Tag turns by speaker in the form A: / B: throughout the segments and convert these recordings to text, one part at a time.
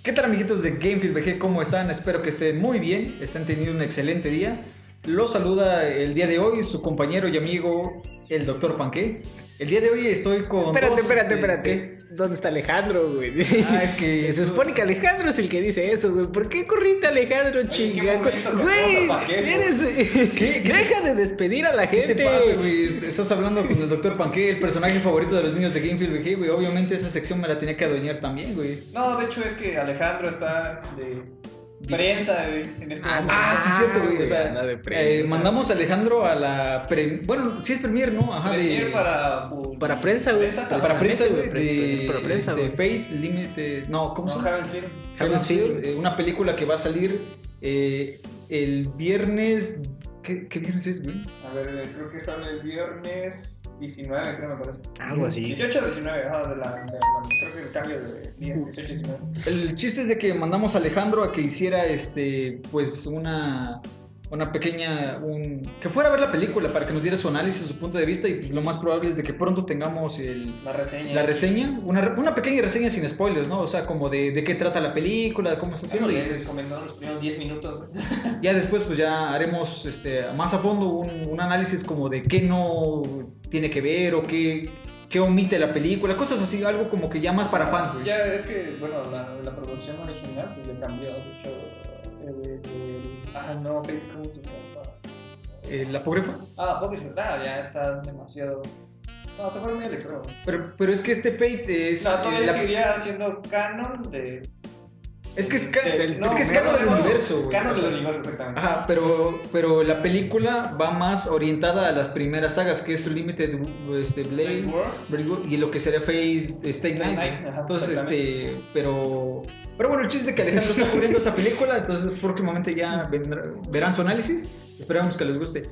A: ¿Qué tal, amiguitos de Gamefield VG? ¿Cómo están? Espero que estén muy bien, estén teniendo un excelente día. Los saluda el día de hoy su compañero y amigo, el Dr. Panque. El día de hoy estoy con
B: Espérate.
A: ¿qué?
B: ¿Dónde está Alejandro, güey?
A: Es que...
B: Se supone que Alejandro es el que dice eso, güey. ¿Por qué corriste a Alejandro, chinga? Güey,
A: ¿Qué?
B: deja de despedir a la
A: ¿Qué
B: gente.
A: te pasa, güey? Estás hablando con el Dr. Panque, el personaje favorito de los niños de Gamefield VG, güey. Obviamente esa sección me la tenía que adueñar también, güey.
C: No, de hecho es que Alejandro está de prensa, güey, en este momento.
A: Sí, es cierto, güey. O sea,
B: anda de prensa.
A: mandamos a Alejandro a la... Bueno, sí es premier, ¿no? Ajá,
C: Premier
B: Para prensa, güey.
A: Para prensa, güey,
B: Para prensa,
A: de
B: güey.
A: Fate Limited, no, ¿cómo se llama?
C: Heaven's Field.
A: Field, una película que va a salir el viernes, ¿qué viernes es, güey?
C: A ver, creo que sale el viernes 19, creo me parece.
B: Algo así.
C: 18 o 19, creo que el cambio de día, 18 19.
A: El chiste es de que mandamos a Alejandro a que hiciera, pues, una pequeña, que fuera a ver la película para que nos diera su análisis, su punto de vista, y pues lo más probable es de que pronto tengamos la reseña, una pequeña reseña sin spoilers, ¿no? O sea, como de qué trata la película, de cómo está haciendo.
C: Le recomendó los primeros 10 minutos.
A: Ya después pues ya haremos más a fondo un análisis como de qué no tiene que ver o qué omite la película, cosas así, algo como que ya más para fans, güey.
C: Ya es que, bueno, la producción original pues ya cambió, de hecho, no, ¿cómo se llama?
A: ¿La Apócrifa?
C: Apócrifa, ya está demasiado... No, se fue muy al extremo.
A: Pero es que este Fate es...
C: No, todavía seguiría siendo canon de...
A: Es que es canon del universo, güey.
C: Canon del universo, exactamente.
A: Ajá, pero la película va más orientada a las primeras sagas, que es Limited Blade World, y lo que sería Fate Stay Night. Entonces, pero bueno, el chiste es que Alejandro está cubriendo esa película, entonces próximamente ya verán su análisis. Esperamos que les guste.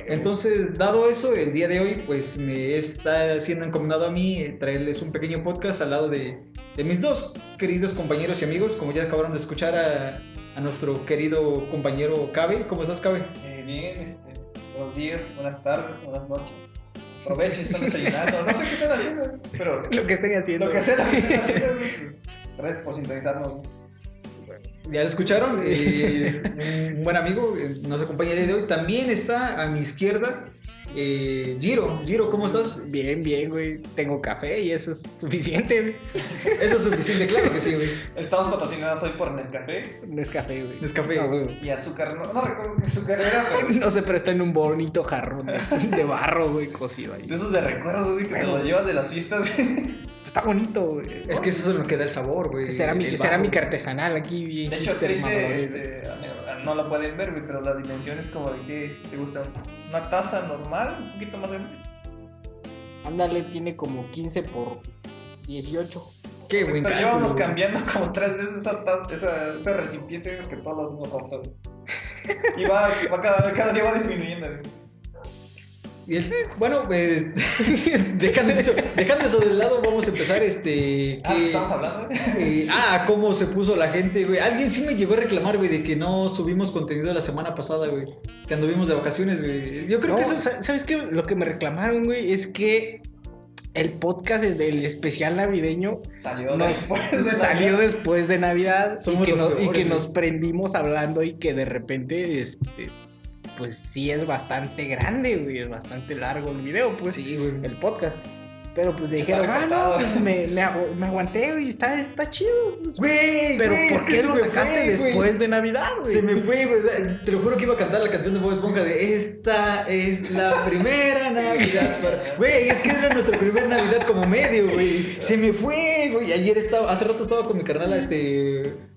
A: Entonces, dado eso, el día de hoy, pues me está siendo encomendado a mí traerles un pequeño podcast al lado de mis dos queridos compañeros y amigos. Como ya acabaron de escuchar a nuestro querido compañero Cabe. ¿Cómo estás, Cabe?
C: Bien, buenos días, buenas tardes, buenas noches. Aprovechen, están desayunando. No sé qué están haciendo, pero
B: Lo que estén haciendo.
C: lo que sea que estén haciendo. Gracias por sintonizarnos.
A: Ya lo escucharon, un buen amigo nos acompaña el día de hoy. También está a mi izquierda Giro, ¿cómo estás?
B: Bien, güey. Tengo café y eso es suficiente, güey.
A: Eso es suficiente, claro que sí, güey.
C: Estamos patrocinados hoy por Nescafé.
B: Nescafé, güey.
A: Nescafé.
B: No, güey.
C: Y azúcar, no recuerdo qué azúcar era, pero...
B: No sé, pero está en un bonito jarrón de barro, güey, cocido ahí.
C: De esos de recuerdos, güey, que te los llevas de las fiestas.
B: Está bonito, güey.
A: Es que eso es lo que da el sabor, güey.
B: Es que cerámica artesanal aquí, bien.
C: De hecho,
B: hipster,
C: triste, no lo pueden ver, güey, pero la dimensión es como de que te gusta una taza normal, un poquito más grande.
B: Ándale, tiene como 15 por 18.
A: Qué
C: Sí,
A: buen
C: pero
A: cálculo,
C: llevamos
A: güey.
C: cambiando como 3 veces ese recipiente que todos los hemos roto, güey. Y cada día va disminuyendo, güey.
A: Y bueno, pues, dejando eso de lado, vamos a empezar
C: ¿Qué estamos hablando?
A: cómo se puso la gente, güey. Alguien sí me llegó a reclamar, güey, de que no subimos contenido la semana pasada, güey. Que anduvimos de vacaciones, güey. Yo creo que eso...
B: ¿Sabes qué? Lo que me reclamaron, güey, es que el podcast del especial navideño
C: Salió
B: después de Navidad
A: Somos los peores,
B: y que
A: güey.
B: nos prendimos hablando y que de repente, pues sí es bastante grande, güey, es bastante largo el video, pues,
A: Sí, güey.
B: el podcast. Pero pues dijeron,
C: Está
B: no,
C: recortado.
B: pues me aguanté, güey, está chido. Pues,
A: Güey,
B: pero
A: güey,
B: ¿por
A: es que
B: qué
A: se
B: lo
A: me
B: sacaste
A: fue, güey.
B: después de Navidad, güey?
A: Se me fue, güey. O sea, te lo juro que iba a cantar la canción de Bob Esponja de esta es la primera Navidad. Güey, es que era nuestra primera Navidad como medio, güey. Se me fue, güey. Hace rato estaba con mi carnal,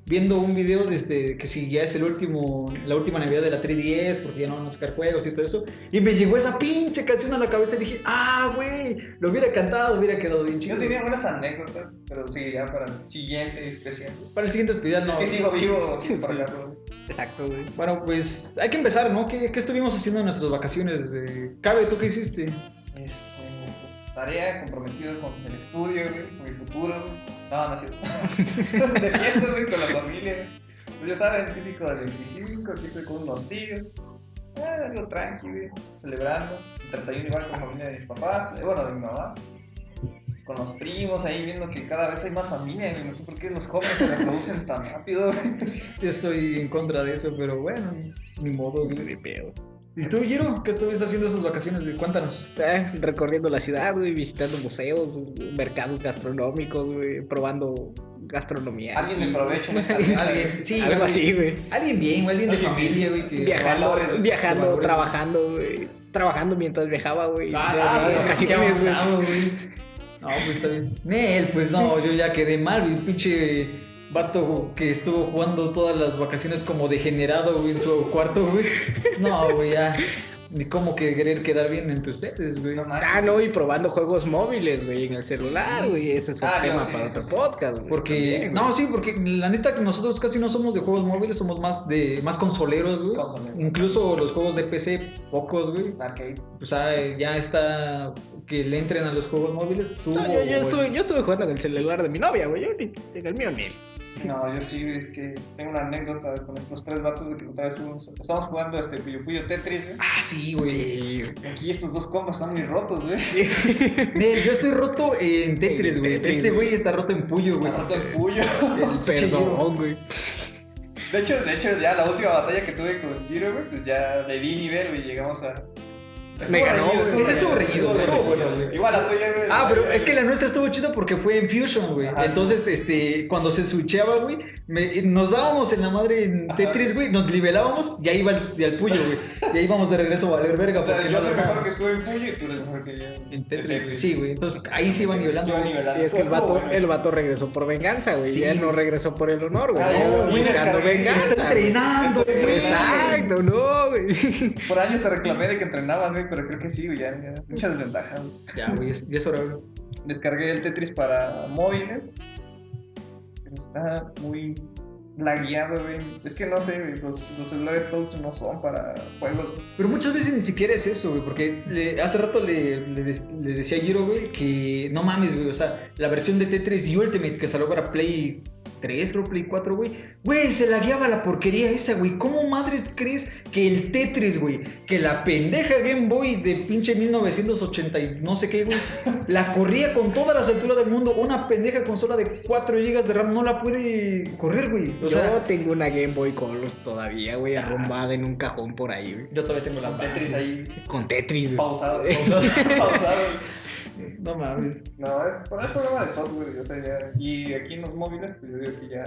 A: viendo un video de que si ya es la última Navidad de la 3DS, porque ya no van a sacar juegos y todo eso. Y me llegó esa pinche canción a la cabeza y dije, güey, lo hubiera cantado, hubiera quedado bien chido.
C: Yo tenía buenas anécdotas, pero sí, ya para el siguiente especial.
A: Para el siguiente especial, no.
C: Es que sigo vivo para la
B: Exacto, güey.
A: Bueno, pues hay que empezar, ¿no? ¿Qué estuvimos haciendo en nuestras vacaciones? Cabe, ¿tú qué hiciste?
C: pues, tarea comprometida con el estudio, güey, con mi futuro, güey. No es cierto. De fiestas, güey, con la familia, güey. Pues ya saben, típico del 25, aquí estoy con unos tíos. Algo tranqui, güey, celebrando. El 31 igual con la familia de mis papás, bueno, de mi mamá. con los primos ahí viendo que cada vez hay más familia, y no sé por qué los jóvenes se reproducen tan rápido.
A: Yo estoy en contra de eso, pero bueno, ni modo, güey, de pedo. ¿Y tú, Giro? ¿Qué estuviste haciendo esas vacaciones, güey? Cuéntanos.
B: Recorriendo la ciudad, güey, visitando museos, mercados gastronómicos, güey, probando gastronomía.
C: Alguien de provecho, ¿no?
A: Alguien, sí,
B: algo así, güey.
A: Alguien bien, alguien de familia, güey. Que
B: Viajando,
A: valores,
B: trabajando, güey. Trabajando mientras viajaba, güey.
A: Casi que avanzado, güey. No, pues está bien. Nel, pues no, yo ya quedé mal, güey. Pinche vato que estuvo jugando todas las vacaciones como degenerado, güey, en su cuarto, güey. No, güey, ya. Ni cómo que querer quedar bien entre ustedes, güey.
B: No, y probando juegos móviles, güey, en el celular, güey. Ese es un tema para otro podcast, güey.
A: Porque,
B: también,
A: no, sí, porque la neta que nosotros casi no somos de juegos móviles, somos más consoleros, güey. Incluso los juegos de PC, pocos, güey.
C: Arcade.
A: O sea, ya está que le entren a los juegos móviles.
B: Yo estuve jugando en el celular de mi novia, güey. Yo en el mío ni.
C: No, yo sí, es que tengo una anécdota con estos tres vatos de que otra vez estamos jugando Puyo Puyo Tetris, güey.
A: Ah, sí, güey.
B: Sí.
C: Aquí estos dos compas están muy rotos, güey.
A: Yo estoy roto en Tetris, güey. Este güey está roto en Puyo, güey.
C: Está roto en Puyo.
B: Perdón, güey.
C: De hecho, ya la última batalla que tuve con Giro, güey, pues ya le di nivel, güey, llegamos a...
B: Me ganó, güey.
A: Ese estuvo reñido, estuvo bueno, güey.
C: Igual la tuya, güey.
A: Ah, pero es que la nuestra estuvo chido porque fue en Fusion, güey. Entonces, cuando se switcheaba, güey, nos dábamos en la madre en Tetris, güey, nos nivelábamos y ahí iba al Puyo, güey. Y ahí íbamos de regreso a valer verga.
C: O sea,
A: porque
C: yo soy mejor que tú en Puyo y tú eres mejor que yo
A: en Tetris. Sí, güey. Entonces ahí se iba nivelando.
B: Y es que el vato regresó por venganza, güey.
A: Sí.
B: Y él no regresó por el honor, güey.
C: Buscando
B: venganza.
A: Está entrenando, güey.
B: Exacto, no, güey.
C: Por años te reclamé de que entrenabas, güey, pero creo que sí, güey, ya. Mucha desventaja, güey.
A: Ya, güey, ya es hora, güey.
C: Descargué el Tetris para móviles. Pero está muy lagueado, güey. Es que no sé, güey, los celulares touch no son para juegos.
A: Pero muchas veces ni siquiera es eso, güey, porque hace rato le decía a Giro, güey, que no mames, güey, o sea, la versión de Tetris Ultimate que salió para Play 3, creo, Play 4, güey, se lagueaba la porquería esa, güey. ¿Cómo madres crees que el Tetris, güey, que la pendeja Game Boy de pinche 1980 y no sé qué, güey, la corría con todas las alturas del mundo? Una pendeja consola de 4 GB de RAM no la puede correr, güey.
B: Yo tengo una Game Boy Color todavía, güey, arrumbada en un cajón por ahí, güey.
A: Yo todavía tengo la
C: Tetris ahí.
B: Con Tetris, güey.
C: Pausado.
A: No mames.
C: No, es problema de software, o sea, ya. Y aquí en los móviles, pues yo digo que ya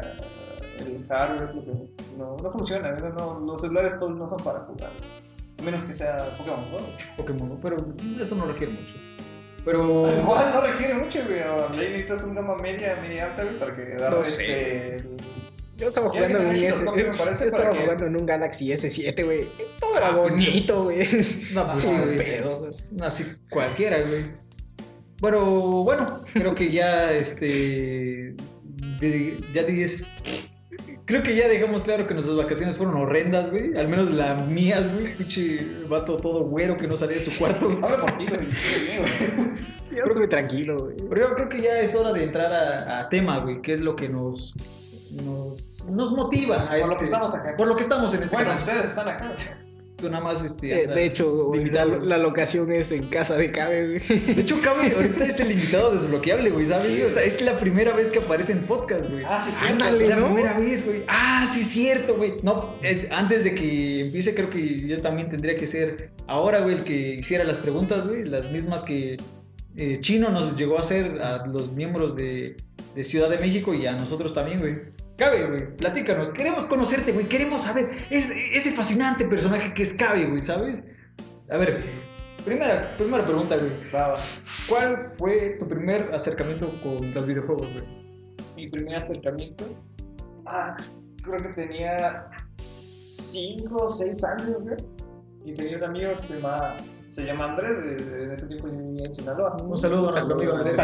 C: el hardware es lo que no funciona, ¿no? Los celulares todos no son para jugar, a menos que sea Pokémon, ¿no?
A: Pokémon, pero eso no requiere mucho. Pero...
C: Igual no requiere mucho, güey. Le necesitas un gama media alta, güey, para que darle
B: Yo estaba jugando en un jugando en un Galaxy S7, güey. Todo era bonito, güey.
A: No, pues sí,
B: pedo.
A: Así cualquiera, güey. Pero bueno, creo que ya creo que ya dejamos claro que nuestras vacaciones fueron horrendas, güey. Al menos las mías, güey. Pinche vato todo güero que no salía de su cuarto.
C: Habla por ti, güey.
B: Yo estuve tranquilo, güey.
A: Pero yo creo que ya es hora de entrar a tema, güey. Que es lo que nos motiva a
C: por lo que estamos acá.
A: Por lo que estamos en este
C: Bueno,
A: canal.
C: ustedes están acá.
A: Tú nada más,
B: de hecho, la locación es en casa de Cabe, güey.
A: De hecho, Cabe ahorita es el invitado desbloqueable, güey, ¿sabes? Sí. O sea, es la primera vez que aparece en podcast, güey.
C: Ah, sí, sí.
A: Ándale, la primera vez, güey. Ah, sí, cierto, güey. No, antes de que empiece, creo que yo también tendría que ser ahora, güey, el que hiciera las preguntas, güey. Las mismas que Chino nos llegó a hacer a los miembros de Ciudad de México y a nosotros también, güey. Cabe, güey, platícanos, queremos conocerte, güey, queremos saber ese fascinante personaje que es Cabe, güey, ¿sabes? A ver, primera pregunta, güey. ¿Cuál fue tu primer acercamiento con los videojuegos, güey?
C: Mi primer acercamiento, creo que tenía 5 o 6 años, güey. Y tenía un amigo que se llama Andrés, en ese tiempo yo vivía en Sinaloa.
A: Un saludo a nuestro amigo Andrés,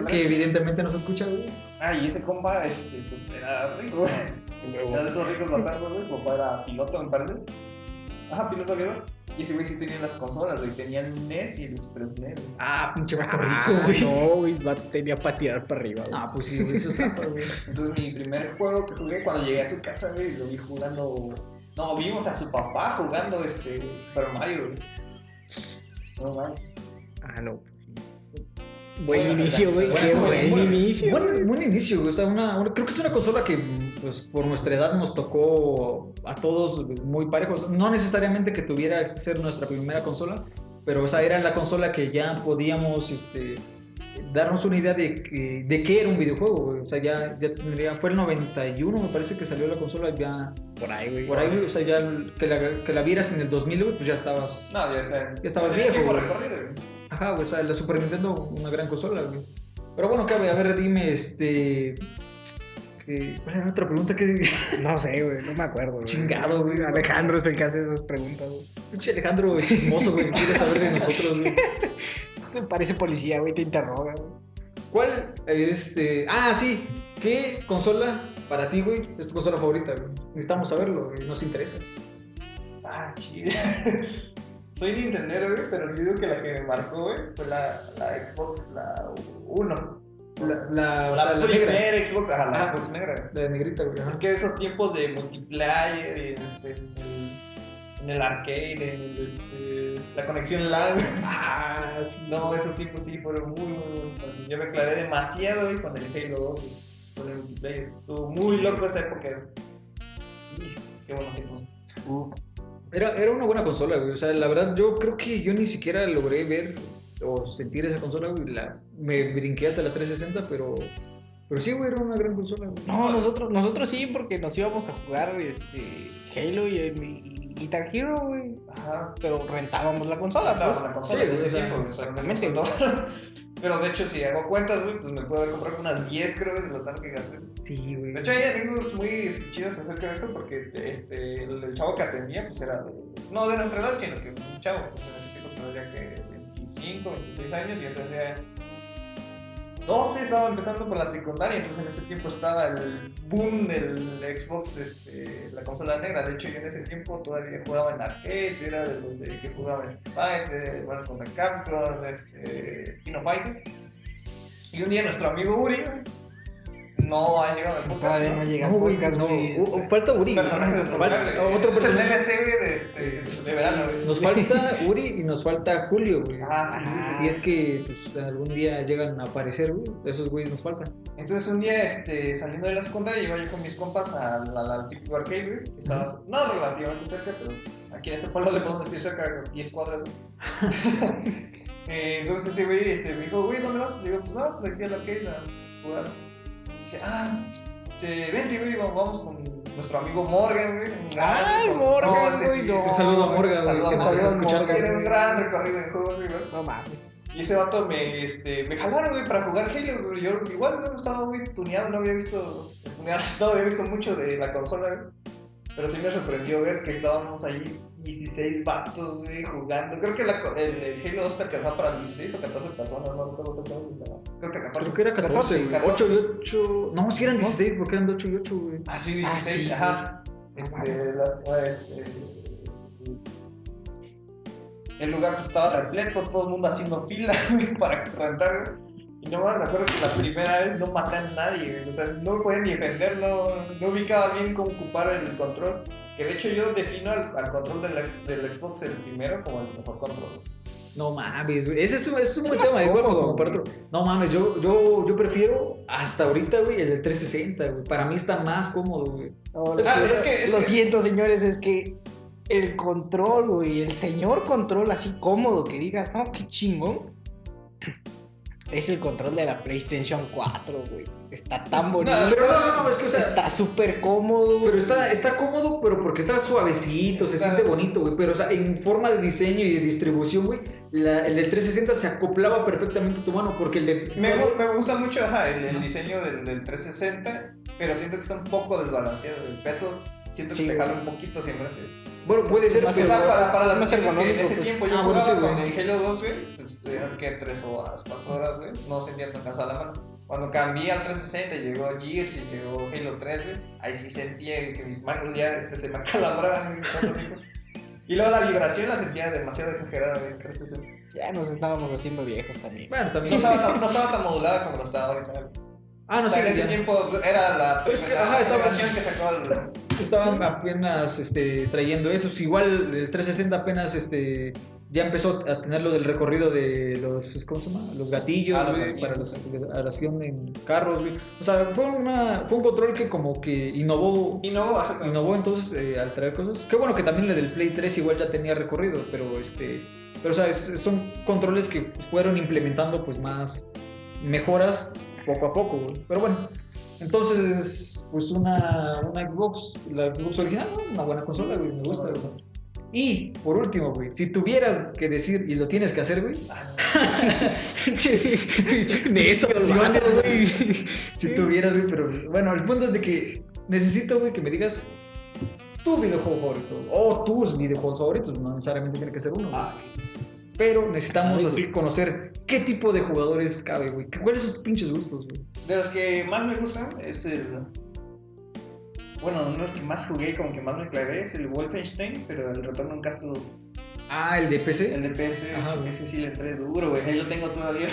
A: que evidentemente nos escucha, güey.
C: Y ese compa, pues era rico, güey. Era de esos ricos bastantes, güey. Su papá era piloto, me parece. Piloto aviador. Y ese güey sí tenía las consolas, güey. Tenía el NES y el Express NES.
A: Pinche vato rico, güey.
B: No, güey, tenía para tirar para arriba, güey.
A: Pues sí, güey, eso está, güey.
C: Entonces mi primer juego que jugué cuando llegué a su casa, güey, lo vi jugando... No, vimos a su papá jugando Super Mario, güey. No más.
B: No, pues sí. Buen inicio, güey. Qué buen inicio.
A: Buen inicio, güey. O sea, creo que es una consola que, pues, por nuestra edad nos tocó a todos muy parejos. No necesariamente que tuviera que ser nuestra primera consola, pero, o sea, era la consola que ya podíamos, darnos una idea de qué era un videojuego, güey. O sea, ya tendría, fue el 91, me parece que salió la consola ya.
B: Por ahí, güey.
A: Por ahí, güey. O sea, ya que la vieras en el 2000, güey, pues ya estabas.
C: No, ya
A: estabas viejo, güey.
C: Recorrido, güey.
A: Ajá, güey, o sea, la Super Nintendo, una gran consola, güey. Pero bueno, cabe, a ver, dime, ¿cuál era otra pregunta que...?
B: No sé, güey, no me acuerdo, güey.
A: Chingado, güey.
B: Alejandro es el que hace esas preguntas, güey.
A: Pinche Alejandro chismoso, güey, quiere saber de nosotros, güey.
B: Me parece policía, güey, te interroga, güey.
A: ¿Cuál, sí, qué consola para ti, güey, es tu consola favorita, güey? Necesitamos saberlo, güey, nos interesa.
C: Chido. Soy Nintendero, güey, pero yo digo que la que me marcó, güey, fue la Xbox, la 1.
A: La
C: primera
A: negra.
C: Xbox, la Xbox negra.
A: La negrita, güey.
C: Es que esos tiempos de multiplayer, en el arcade, la conexión LAN. No, esos tiempos sí fueron muy buenos. Yo me aclaré demasiado, güey, con el Halo 2, con el multiplayer. Estuvo muy loco esa época. Qué buenos tiempos.
A: Era una buena consola, güey. O sea, la verdad, yo creo que yo ni siquiera logré ver o sentir esa consola, güey. Me brinqué hasta la 360, pero sí, güey, era una gran consola, güey.
B: No, nosotros sí, porque nos íbamos a jugar Halo y Guitar Hero, güey.
C: Ajá.
B: Pero rentábamos la consola,
C: rentábamos la consola
A: sí,
C: en ese
A: o sea,
C: tiempo, exactamente. ¿No? Pero de hecho, si hago cuentas, güey, pues me puedo haber comprado unas 10, creo, de lo tanto que gasté.
A: Sí, güey.
C: De hecho, hay anécdotas muy chidas acerca de eso, porque el chavo que atendía, pues era no de nuestra edad, sino que un chavo, pues en ese tiempo tendría que 25, 26 años, y yo tendría 12, estaba empezando con la secundaria, entonces en ese tiempo estaba el boom del Xbox, la consola negra. De hecho, yo en ese tiempo todavía jugaba en arcade, era de los que jugaba en Fight, bueno, con el Capcom, Kino Fighter. Y un día nuestro amigo Uri, no ha llegado al podcast.
B: Todavía no llega al podcast, güey.
A: Falta Uri.
C: Personaje desbloqueable.
A: Otro
C: Es el
A: personaje.
C: DLC, de verano, güey.
A: Nos falta Uri y nos falta Julio, güey.
C: Ajá.
A: Si es que pues, algún día llegan a aparecer, güey, esos güeyes nos faltan.
C: Entonces un día, saliendo de la secundaria, iba yo con mis compas al típico arcade, güey, que estaba no relativamente cerca, pero aquí en este pueblo le podemos decir cerca, 10 cuadras, güey. Entonces ese güey me dijo, güey, ¿dónde vas? Le digo, pues no, pues aquí al arcade a jugar. Dice, vente, güey, vamos con nuestro amigo Morgan, güey.
B: El Morgan,
C: no, ese sí,
B: güey,
A: Un saludo a Morgan,
C: saludo
A: güey,
C: a
A: que nos está
C: Morgan.
A: escuchando.
C: Tiene un gran recorrido en juegos, güey.
B: No mames.
C: Y ese vato me jalaron, güey, para jugar Halo, güey. Yo igual no estaba muy tuneado, no había visto mucho de la consola, güey. Pero sí me sorprendió ver que estábamos ahí 16 vatos, güey, jugando. Creo que el Halo 2 te alcanzaba para 16 o 14 personas, no recuerdo exactamente. Creo que 14.
A: Creo que era 14, güey.
C: 14.
A: 8 y 8. No, sí eran 16 porque eran de 8 y 8, güey.
C: Ah, sí, 16,
B: sí,
C: ajá. El lugar pues estaba repleto, todo el mundo haciendo fila, güey, para rentar, güey. Y no me acuerdo que la primera vez no maté a nadie, güey. O sea, no me podía ni defender, no ubicaba bien cómo ocupar el control. Que de hecho yo defino al control del Xbox el primero como el mejor control.
A: No mames, güey. Ese es un buen tema, igual como comparto. No mames, yo prefiero hasta ahorita, güey, el 360, güey. Para mí está más cómodo, güey.
B: Lo siento, señores, es que el control, güey, el señor control así cómodo que digas, no, qué chingón. Es el control de la PlayStation 4, güey. Está tan bonito.
A: No, es que, o sea,
B: está súper cómodo.
A: Pero está cómodo, pero porque está suavecito, se siente bonito, güey. Pero, o sea, en forma de diseño y de distribución, güey, el del 360 se acoplaba perfectamente a tu mano, porque
C: me gusta mucho, el diseño del 360, pero siento que está un poco desbalanceado. El peso, siento que te jala un poquito hacia enfrente.
A: Bueno, puede ser,
C: pues, para las sesiones que en ese
B: pues.
C: tiempo yo jugaba con el Halo 2, güey, pues eran que 3 horas, 4 horas, güey, no sentía tan cansada la mano. Cuando cambié al 360, llegó Gears y llegó Halo 3, güey, ahí sí sentía que mis manos ya se me acalambraban, güey, y luego la vibración la sentía demasiado exagerada, güey, 360.
B: Ya nos estábamos haciendo viejos también.
A: Bueno, también.
C: No estaba tan modulada como lo estaba ahorita, güey.
A: Ah, no,
C: o sea, en ese tiempo era la generación que sacó
A: estaban apenas trayendo eso. Igual el 360 apenas ya empezó a tener lo del recorrido de los, ¿cómo se llama? Los gatillos, para la oración en carros, güey. O sea, fue un control que como que innovó entonces al traer cosas. Qué bueno que también el del Play 3 igual ya tenía recorrido, pero o sea, son controles que fueron implementando pues más mejoras poco a poco, güey. Pero bueno, entonces pues una Xbox, la Xbox original, ¿no? Una buena consola, güey, me gusta, güey. Y por último, güey, si tuvieras que decir y lo tienes que hacer, güey. Güey. Si tuvieras, güey, pero bueno, el punto es de que necesito, güey, que me digas tu videojuego favorito o tus videojuegos favoritos, no necesariamente tiene que ser uno, güey. Pero necesitamos así conocer qué tipo de jugadores cabe, güey. ¿Cuáles son sus pinches gustos, güey?
C: De los que más me gustan es el... Bueno, no es que más jugué, como que más me clavé, es el Wolfenstein, pero el Retorno a un Castle...
A: Ah, ¿el de PC?
C: El de PC, ajá, ese sí le entré duro, güey. Ahí lo tengo todavía.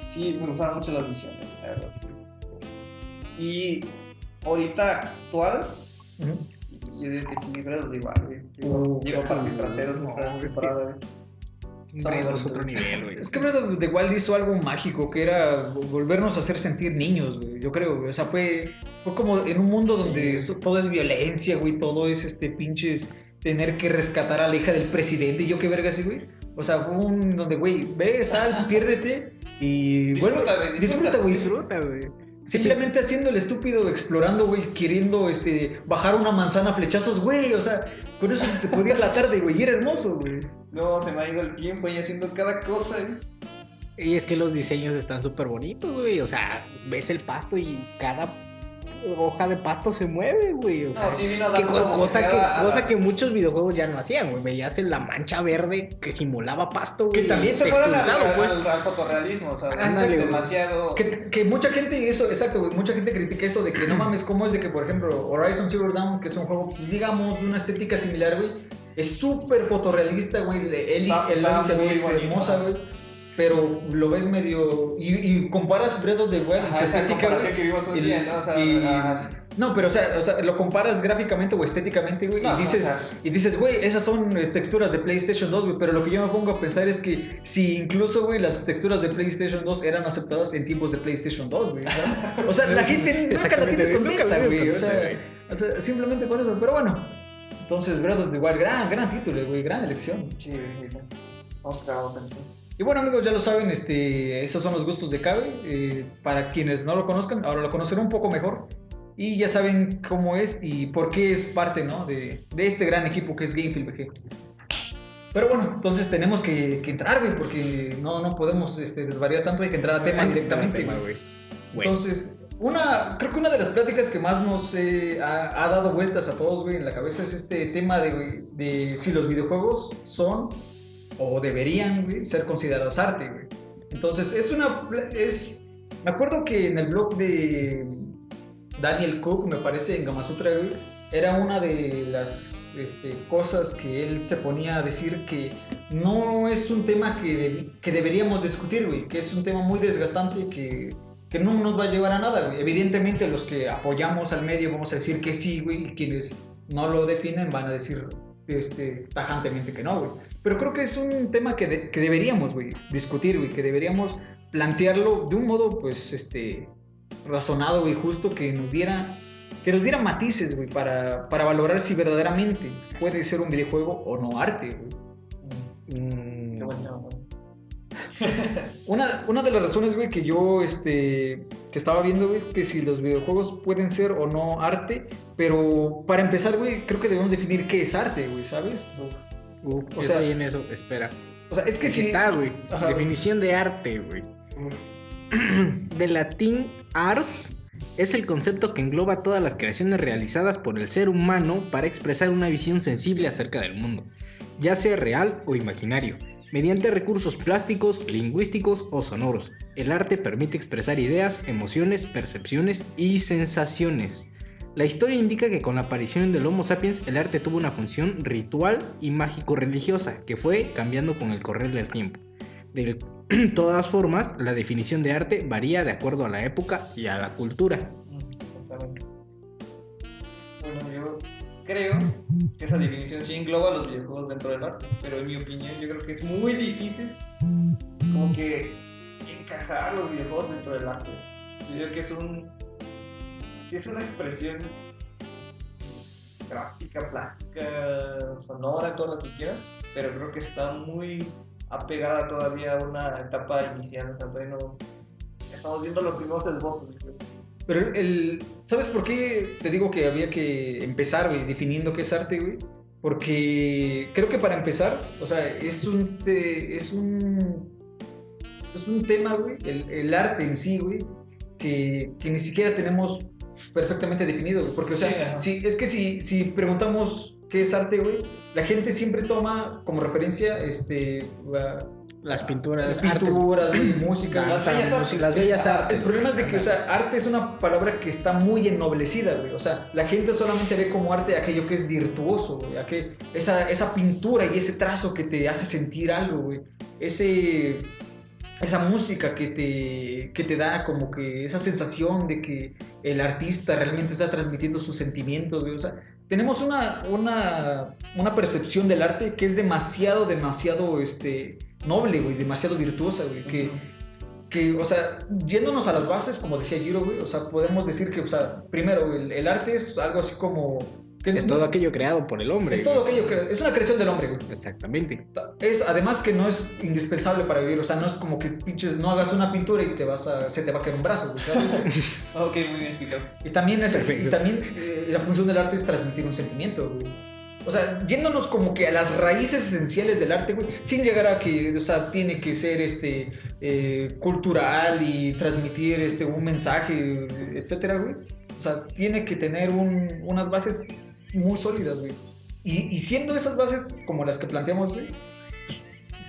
C: Sí, me gustaban mucho las misiones, la verdad. Sí. Y ahorita actual... Yo diría que sí, Breath of the Wild, güey. Llegó a partir traseros esta temporada, güey.
B: Breath es otro nivel, güey.
A: Es que Breath of the Wild hizo algo mágico, que era volvernos a hacer sentir niños, güey. Yo creo, güey. O sea, fue como en un mundo donde todo es violencia, güey. Todo es pinches tener que rescatar a la hija del presidente. Y yo qué verga así, güey. O sea, fue donde, güey, ve, sal, piérdete y
C: disfruta, güey.
A: Disfruta, güey. Simplemente haciendo el estúpido, explorando, güey, queriendo bajar una manzana a flechazos, güey, o sea, con eso se te podía ir la tarde, güey, y era hermoso, güey.
C: No, se me ha ido el tiempo ahí haciendo cada cosa, güey.
B: Y es que los diseños están súper bonitos, güey, o sea, ves el pasto y cada hoja de pasto se mueve, güey. O sea,
C: no, sí vino a dar
B: cosa que muchos videojuegos ya no hacían, güey. Veías la mancha verde que simulaba pasto, güey.
C: Que también se fueron al fotorrealismo, o sea, demasiado...
A: Que mucha gente, exacto, güey, mucha gente critica eso de que no mames, ¿cómo es de que, por ejemplo, Horizon Zero Dawn, que es un juego, pues digamos, de una estética similar, güey, es súper fotorrealista, güey, el lado se ve hermosa, güey. Pero lo ves medio... Y comparas Breath of the Wild en su estética,
C: que vimos un día, ¿no? O sea,
A: no, pero o sea, lo comparas gráficamente o estéticamente, güey, y dices, güey, esas son texturas de PlayStation 2, güey, pero lo que yo me pongo a pensar es que si incluso, güey, las texturas de PlayStation 2 eran aceptadas en tiempos de PlayStation 2, güey, ¿sabes? O sea, la gente nunca la tienes contenta, güey, o sea, simplemente con eso, pero bueno. Entonces, Breath of the Wild, gran título, güey, gran elección.
C: Sí, güey, vamos a
A: Y bueno, amigos, ya lo saben, esos son los gustos de Cabe. Para quienes no lo conozcan, ahora lo conocerán un poco mejor. Y ya saben cómo es y por qué es parte, ¿no? de este gran equipo que es Gamefield VG. Pero bueno, entonces tenemos que entrar, güey, porque no podemos desvariar tanto, hay que entrar a tema directamente, güey. Entonces, creo que una de las pláticas que más nos ha dado vueltas a todos, güey, en la cabeza es este tema de si los videojuegos son o deberían, güey, ser considerados arte, güey. Entonces, me acuerdo que en el blog de Daniel Cook, me parece, en Gamasutra, güey, era una de las cosas que él se ponía a decir que no es un tema que deberíamos discutir, güey, que es un tema muy desgastante que no nos va a llevar a nada, güey. Evidentemente, los que apoyamos al medio vamos a decir que sí, güey, y quienes no lo definen van a decir tajantemente que no, güey. Pero creo que es un tema que deberíamos, güey, discutir, güey, que deberíamos plantearlo de un modo, pues, razonado, güey, justo, que nos diera matices, güey, para valorar si verdaderamente puede ser un videojuego o no arte, güey. Una de las razones, güey, que yo que estaba viendo, güey, es que si los videojuegos pueden ser o no arte, pero para empezar, güey, creo que debemos definir qué es arte, güey, ¿sabes?
B: O sea, en eso, espera.
A: O sea, es que
B: sí está, güey. Definición de arte, güey. De latín ars es el concepto que engloba todas las creaciones realizadas por el ser humano para expresar una visión sensible acerca del mundo, ya sea real o imaginario, mediante recursos plásticos, lingüísticos o sonoros. El arte permite expresar ideas, emociones, percepciones y sensaciones. La historia indica que con la aparición del Homo sapiens, el arte tuvo una función ritual y mágico-religiosa, que fue cambiando con el correr del tiempo. De todas formas, la definición de arte varía de acuerdo a la época y a la cultura.
C: Exactamente. Bueno, yo creo que esa definición sí engloba los videojuegos dentro del arte, pero en mi opinión yo creo que es muy difícil como que encajar los videojuegos dentro del arte. Yo creo que sí es una expresión gráfica, plástica, sonora, todo lo que quieras, pero creo que está muy apegada todavía a una etapa inicial, o sea, todavía no estamos viendo los primeros esbozos.
A: Pero ¿sabes por qué te digo que había que empezar, güey, definiendo qué es arte, güey? Porque creo que para empezar, o sea, es un tema, güey, el arte en sí, güey, que ni siquiera tenemos perfectamente definido, güey. Porque, o sea, si preguntamos qué es arte, güey, la gente siempre toma como referencia
B: las pinturas,
A: güey, música,
B: las bellas artes.
A: El problema es de que, o sea, arte es una palabra que está muy ennoblecida, güey. O sea, la gente solamente ve como arte aquello que es virtuoso, güey. Esa pintura y ese trazo que te hace sentir algo, güey. Esa música que te da como que esa sensación de que el artista realmente está transmitiendo sus sentimientos, güey. O sea, tenemos una percepción del arte que es demasiado noble, güey, demasiado virtuosa, güey, que, o sea, yéndonos a las bases, como decía Giro, güey, o sea, podemos decir que, o sea, primero, el arte es algo así como...
B: Es todo aquello creado por el hombre.
A: Es todo aquello es una creación del hombre, güey.
B: Exactamente.
A: Además que no es indispensable para vivir, o sea, no es como que pinches, no hagas una pintura y se te va a caer un brazo, güey, ¿sabes?
C: Ok, muy bien explicado.
A: Y también, la función del arte es transmitir un sentimiento, güey. O sea, yéndonos como que a las raíces esenciales del arte, güey, sin llegar a que, o sea, tiene que ser cultural y transmitir un mensaje, etcétera, güey. O sea, tiene que tener unas bases muy sólidas, güey. Y siendo esas bases como las que planteamos, güey,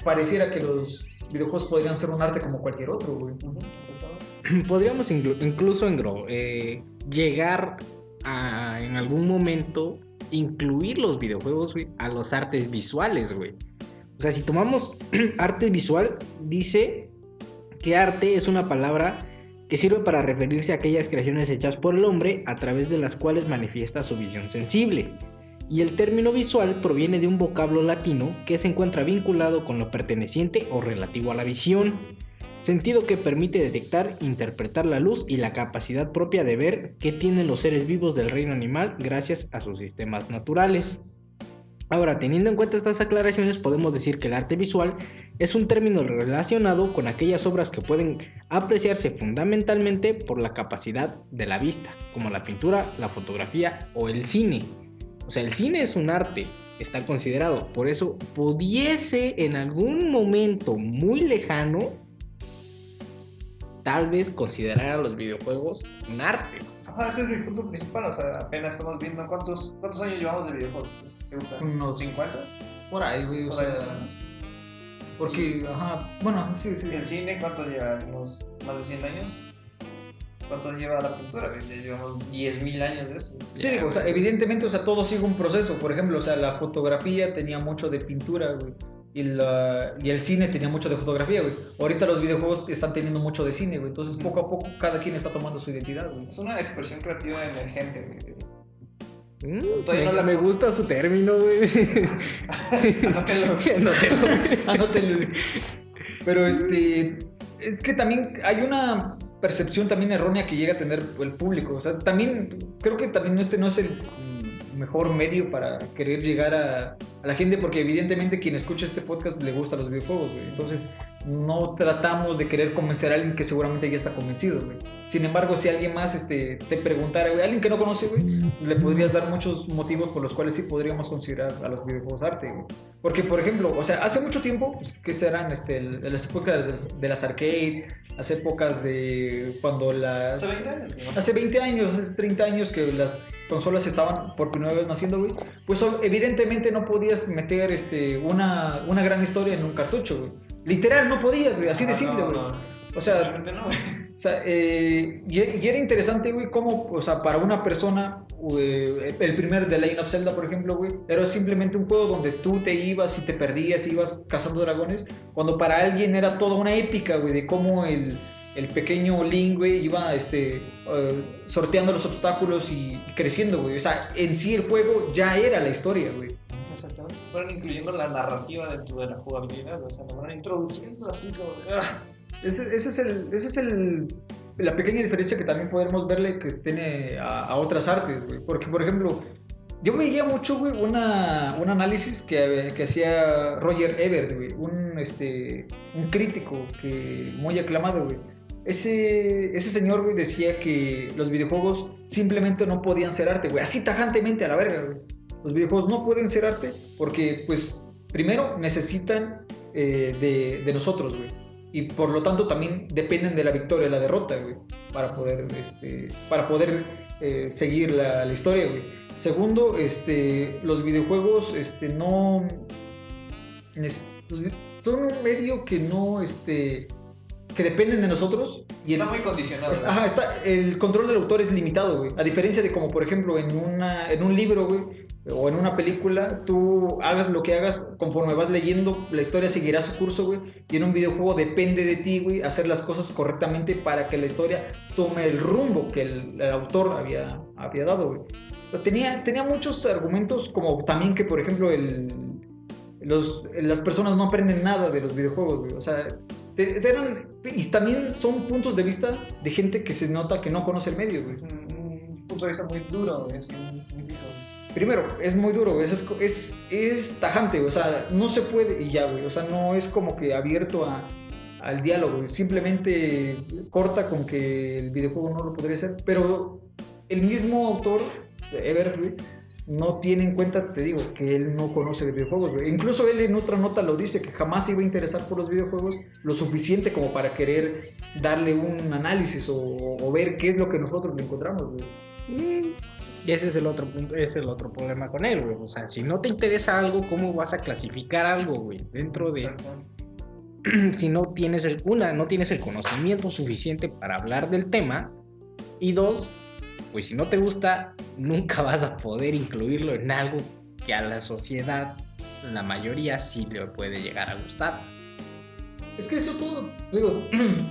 A: pareciera que los videojuegos podrían ser un arte como cualquier otro, güey.
B: Podríamos incluso llegar a, en algún momento, incluir los videojuegos, güey, a los artes visuales, güey. O sea, si tomamos arte visual, dice que arte es una palabra que sirve para referirse a aquellas creaciones hechas por el hombre a través de las cuales manifiesta su visión sensible. Y el término visual proviene de un vocablo latino que se encuentra vinculado con lo perteneciente o relativo a la visión, sentido que permite detectar, interpretar la luz y la capacidad propia de ver qué tienen los seres vivos del reino animal gracias a sus sistemas naturales. Ahora, teniendo en cuenta estas aclaraciones, podemos decir que el arte visual es un término relacionado con aquellas obras que pueden apreciarse fundamentalmente por la capacidad de la vista, como la pintura, la fotografía o el cine. O sea, el cine es un arte, está considerado, por eso pudiese en algún momento muy lejano tal vez considerar a los videojuegos un arte.
C: Ajá, ese es mi punto principal, o sea, apenas estamos viendo cuántos años llevamos de videojuegos. ¿Te gusta?
A: Unos
C: 50.
A: Por ahí, güey, o sea, porque, ajá, bueno, sí.
C: ¿El cine cuánto lleva? ¿Unos más de 100 años? ¿Cuánto lleva la pintura? Ya llevamos 10.000 años de eso.
A: Sí, digo, o sea, evidentemente, o sea, todo sigue un proceso. Por ejemplo, o sea, la fotografía tenía mucho de pintura, güey. Y el cine tenía mucho de fotografía, güey. Ahorita los videojuegos están teniendo mucho de cine, güey. Entonces, poco a poco, cada quien está tomando su identidad, güey.
C: Es una expresión creativa emergente, güey.
B: Me gusta su término, güey.
A: Anótelo. Pero es que también hay una percepción también errónea que llega a tener el público. O sea, también creo que también no es el mejor medio para querer llegar a la gente, porque evidentemente quien escucha este podcast le gustan los videojuegos, güey. Entonces no tratamos de querer convencer a alguien que seguramente ya está convencido, güey. Sin embargo, si alguien más te preguntara, güey, alguien que no conoce, güey, le podrías dar muchos motivos por los cuales sí podríamos considerar a los videojuegos arte, güey. Porque, por ejemplo, o sea, hace mucho tiempo, pues, que serán las épocas de las arcade, las épocas de cuando
C: Hace 20 años, ¿no?
A: Hace 20 años, hace 30 años que las consolas estaban por primera vez naciendo, güey. Pues evidentemente no podías meter una gran historia en un cartucho, güey. Literal, no podías, güey, así de simple, güey. O sea,
C: no.
A: y era interesante, güey, cómo, o sea, para una persona el primer The Legend of Zelda, por ejemplo, güey, era simplemente un juego donde tú te ibas y te perdías, ibas cazando dragones, cuando para alguien era toda una épica, güey, de cómo el pequeño Link, güey, iba sorteando los obstáculos y creciendo, güey. O sea, en sí el juego ya era la historia, güey.
C: Exactamente. Fueron incluyendo la narrativa dentro de la jugabilidad, o sea, lo van introduciendo así como de...
A: Ese es la pequeña diferencia que también podemos verle que tiene a otras artes, güey. Porque, por ejemplo, yo veía mucho, güey, un análisis que hacía Roger Ebert, güey. Un crítico muy aclamado, güey. Ese señor, güey, decía que los videojuegos simplemente no podían ser arte, güey. Así tajantemente a la verga, güey. Los videojuegos no pueden ser arte porque, pues, primero necesitan de nosotros, güey. Y por lo tanto también dependen de la victoria o la derrota, güey, para poder seguir la historia, güey. Segundo, los videojuegos no son un medio que no que dependen de nosotros y
C: está muy condicionado.
A: El control del autor es limitado, güey. A diferencia de como por ejemplo en un libro, güey, o en una película, tú hagas lo que hagas, conforme vas leyendo, la historia seguirá su curso, güey. Y en un videojuego depende de ti, güey, hacer las cosas correctamente para que la historia tome el rumbo que el autor había dado, güey. O sea, tenía muchos argumentos, como también que, por ejemplo, las personas no aprenden nada de los videojuegos, güey. O sea, y también son puntos de vista de gente que se nota que no conoce el medio, güey.
C: Un punto de vista muy duro, güey, así, muy fijo.
A: Primero, es muy duro, es tajante, o sea, no se puede y ya, güey, o sea, no es como que abierto al diálogo, güey. Simplemente corta con que el videojuego no lo podría ser, pero el mismo autor, Ebert, güey, no tiene en cuenta, te digo, que él no conoce de videojuegos, güey. Incluso él en otra nota lo dice, que jamás se iba a interesar por los videojuegos lo suficiente como para querer darle un análisis o ver qué es lo que nosotros le encontramos, güey.
B: Y ese es el otro punto, ese es el otro problema con él, güey. O sea, si no te interesa algo, ¿cómo vas a clasificar algo, güey? Dentro de... Si no tienes no tienes el conocimiento suficiente para hablar del tema. Y dos, pues si no te gusta, nunca vas a poder incluirlo en algo que a la sociedad, la mayoría, sí le puede llegar a gustar.
A: Es que eso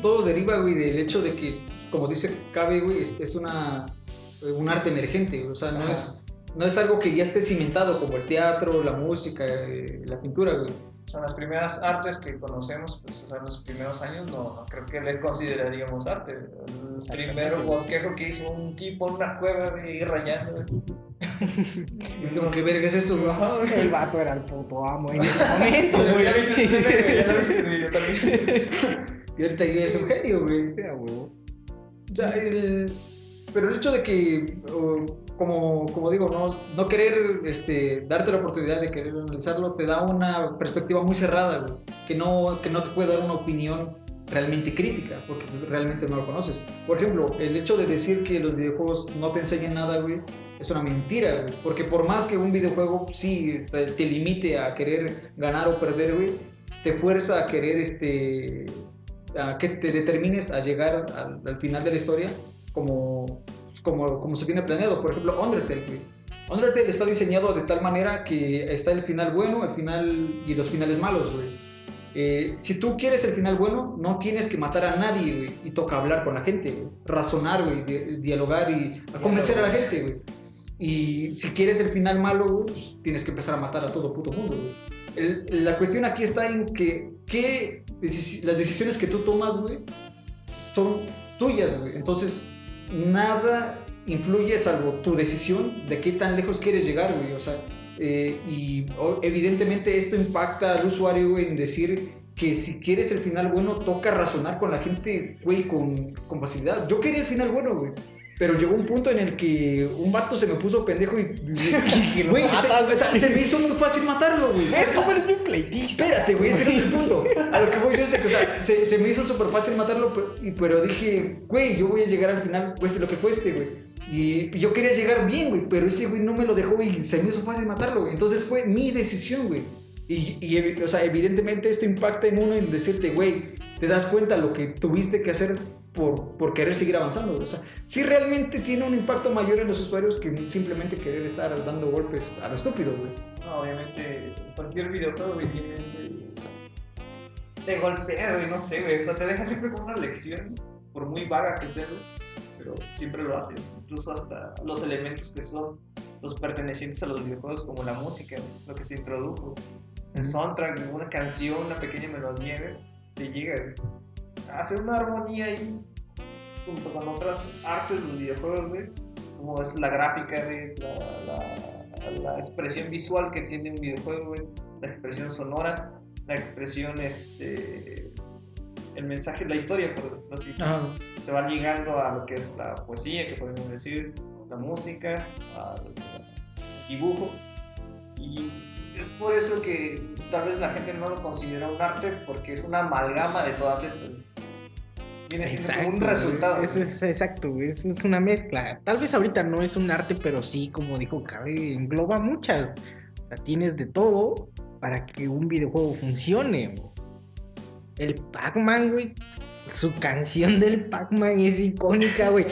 A: todo deriva, güey, del hecho de que, como dice Cabe, güey, es un arte emergente, o sea, no es algo que ya esté cimentado como el teatro, la música, la pintura, güey.
C: Son las primeras artes que conocemos, pues, o sea, en los primeros años no creo que le consideraríamos arte. El primero bosquejo que hizo un tipo en una cueva, güey, y rayando, güey.
A: No, ¿qué verga es eso, güey?
B: El vato era el puto amo en ese momento, güey.
C: ¿Ya viste ese meme, güey? ¿Ya lo viste? Sí, yo también.
A: Y ahorita ya es un genio, güey. O sea, pero el hecho de que, como digo, no querer darte la oportunidad de querer analizarlo, te da una perspectiva muy cerrada, güey, que no te puede dar una opinión realmente crítica, porque realmente no lo conoces. Por ejemplo, el hecho de decir que los videojuegos no te enseñan nada, güey, es una mentira, güey, porque por más que un videojuego sí te limite a querer ganar o perder, güey, te fuerza a querer, a que te determines a llegar al final de la historia como se tiene planeado. Por ejemplo, Undertale, güey. Undertale está diseñado de tal manera que está el final bueno, el final y los finales malos, güey. Si tú quieres el final bueno, no tienes que matar a nadie, güey, y toca hablar con la gente, güey, razonar, güey, dialogar y convencer a la gente, güey. Y si quieres el final malo, güey, pues tienes que empezar a matar a todo puto mundo, güey. La cuestión aquí está en que las decisiones que tú tomas, güey, son tuyas, güey. Entonces, nada influye salvo tu decisión de qué tan lejos quieres llegar, güey. O sea, y evidentemente esto impacta al usuario, güey, en decir que si quieres el final bueno, toca razonar con la gente, güey, con facilidad. Yo quería el final bueno, güey. Pero llegó un punto en el que un vato se me puso pendejo y güey, se me hizo muy fácil matarlo, güey.
B: Esto es mi playlist.
A: Espérate, güey, ese no es el punto. A lo que voy yo es de que, o sea, se me hizo súper fácil matarlo, pero dije, güey, yo voy a llegar al final, cueste lo que cueste, güey. Y yo quería llegar bien, güey, pero ese güey no me lo dejó y se me hizo fácil matarlo, güey. Entonces fue mi decisión, güey. Y o sea, evidentemente esto impacta en uno en decirte, güey, te das cuenta lo que tuviste que hacer por querer seguir avanzando. O sea, sí realmente tiene un impacto mayor en los usuarios que simplemente querer estar dando golpes a lo estúpido, güey.
C: No, obviamente, cualquier videojuego, güey, tiene ese... Te golpea, güey, no sé, güey. O sea, te deja siempre con una lección, por muy vaga que sea, güey. Pero siempre lo hace. Incluso hasta los elementos que son los pertenecientes a los videojuegos, como la música, güey, lo que se introdujo. El soundtrack, una canción, una pequeña melodía, güey, te llega, güey, a hacer una armonía ahí, junto con otras artes de los videojuegos, güey, como es la gráfica, güey, la expresión visual que tiene un videojuego, güey, la expresión sonora, la expresión, el mensaje, la historia, por decirlo así. Ajá. Se va ligando a lo que es la poesía, que podemos decir, la música, al dibujo, y es por eso que tal vez la gente no lo considera un arte, porque es una amalgama de todas estas. Viene siendo como un resultado.
B: Eso es exacto, eso es una mezcla. Tal vez ahorita no es un arte, pero sí, como dijo Cabe, engloba muchas. O sea, tienes de todo para que un videojuego funcione. El Pac-Man, güey. Su canción del Pac-Man es icónica, güey.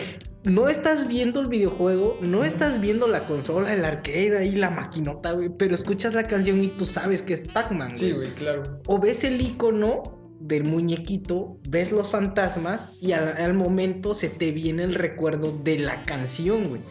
B: No estás viendo el videojuego, no estás viendo la consola, el arcade ahí, la maquinota, güey, pero escuchas la canción y tú sabes que es Pac-Man, güey.
A: Sí, güey, claro.
B: O ves el icono del muñequito, ves los fantasmas y al momento se te viene el recuerdo de la canción, güey.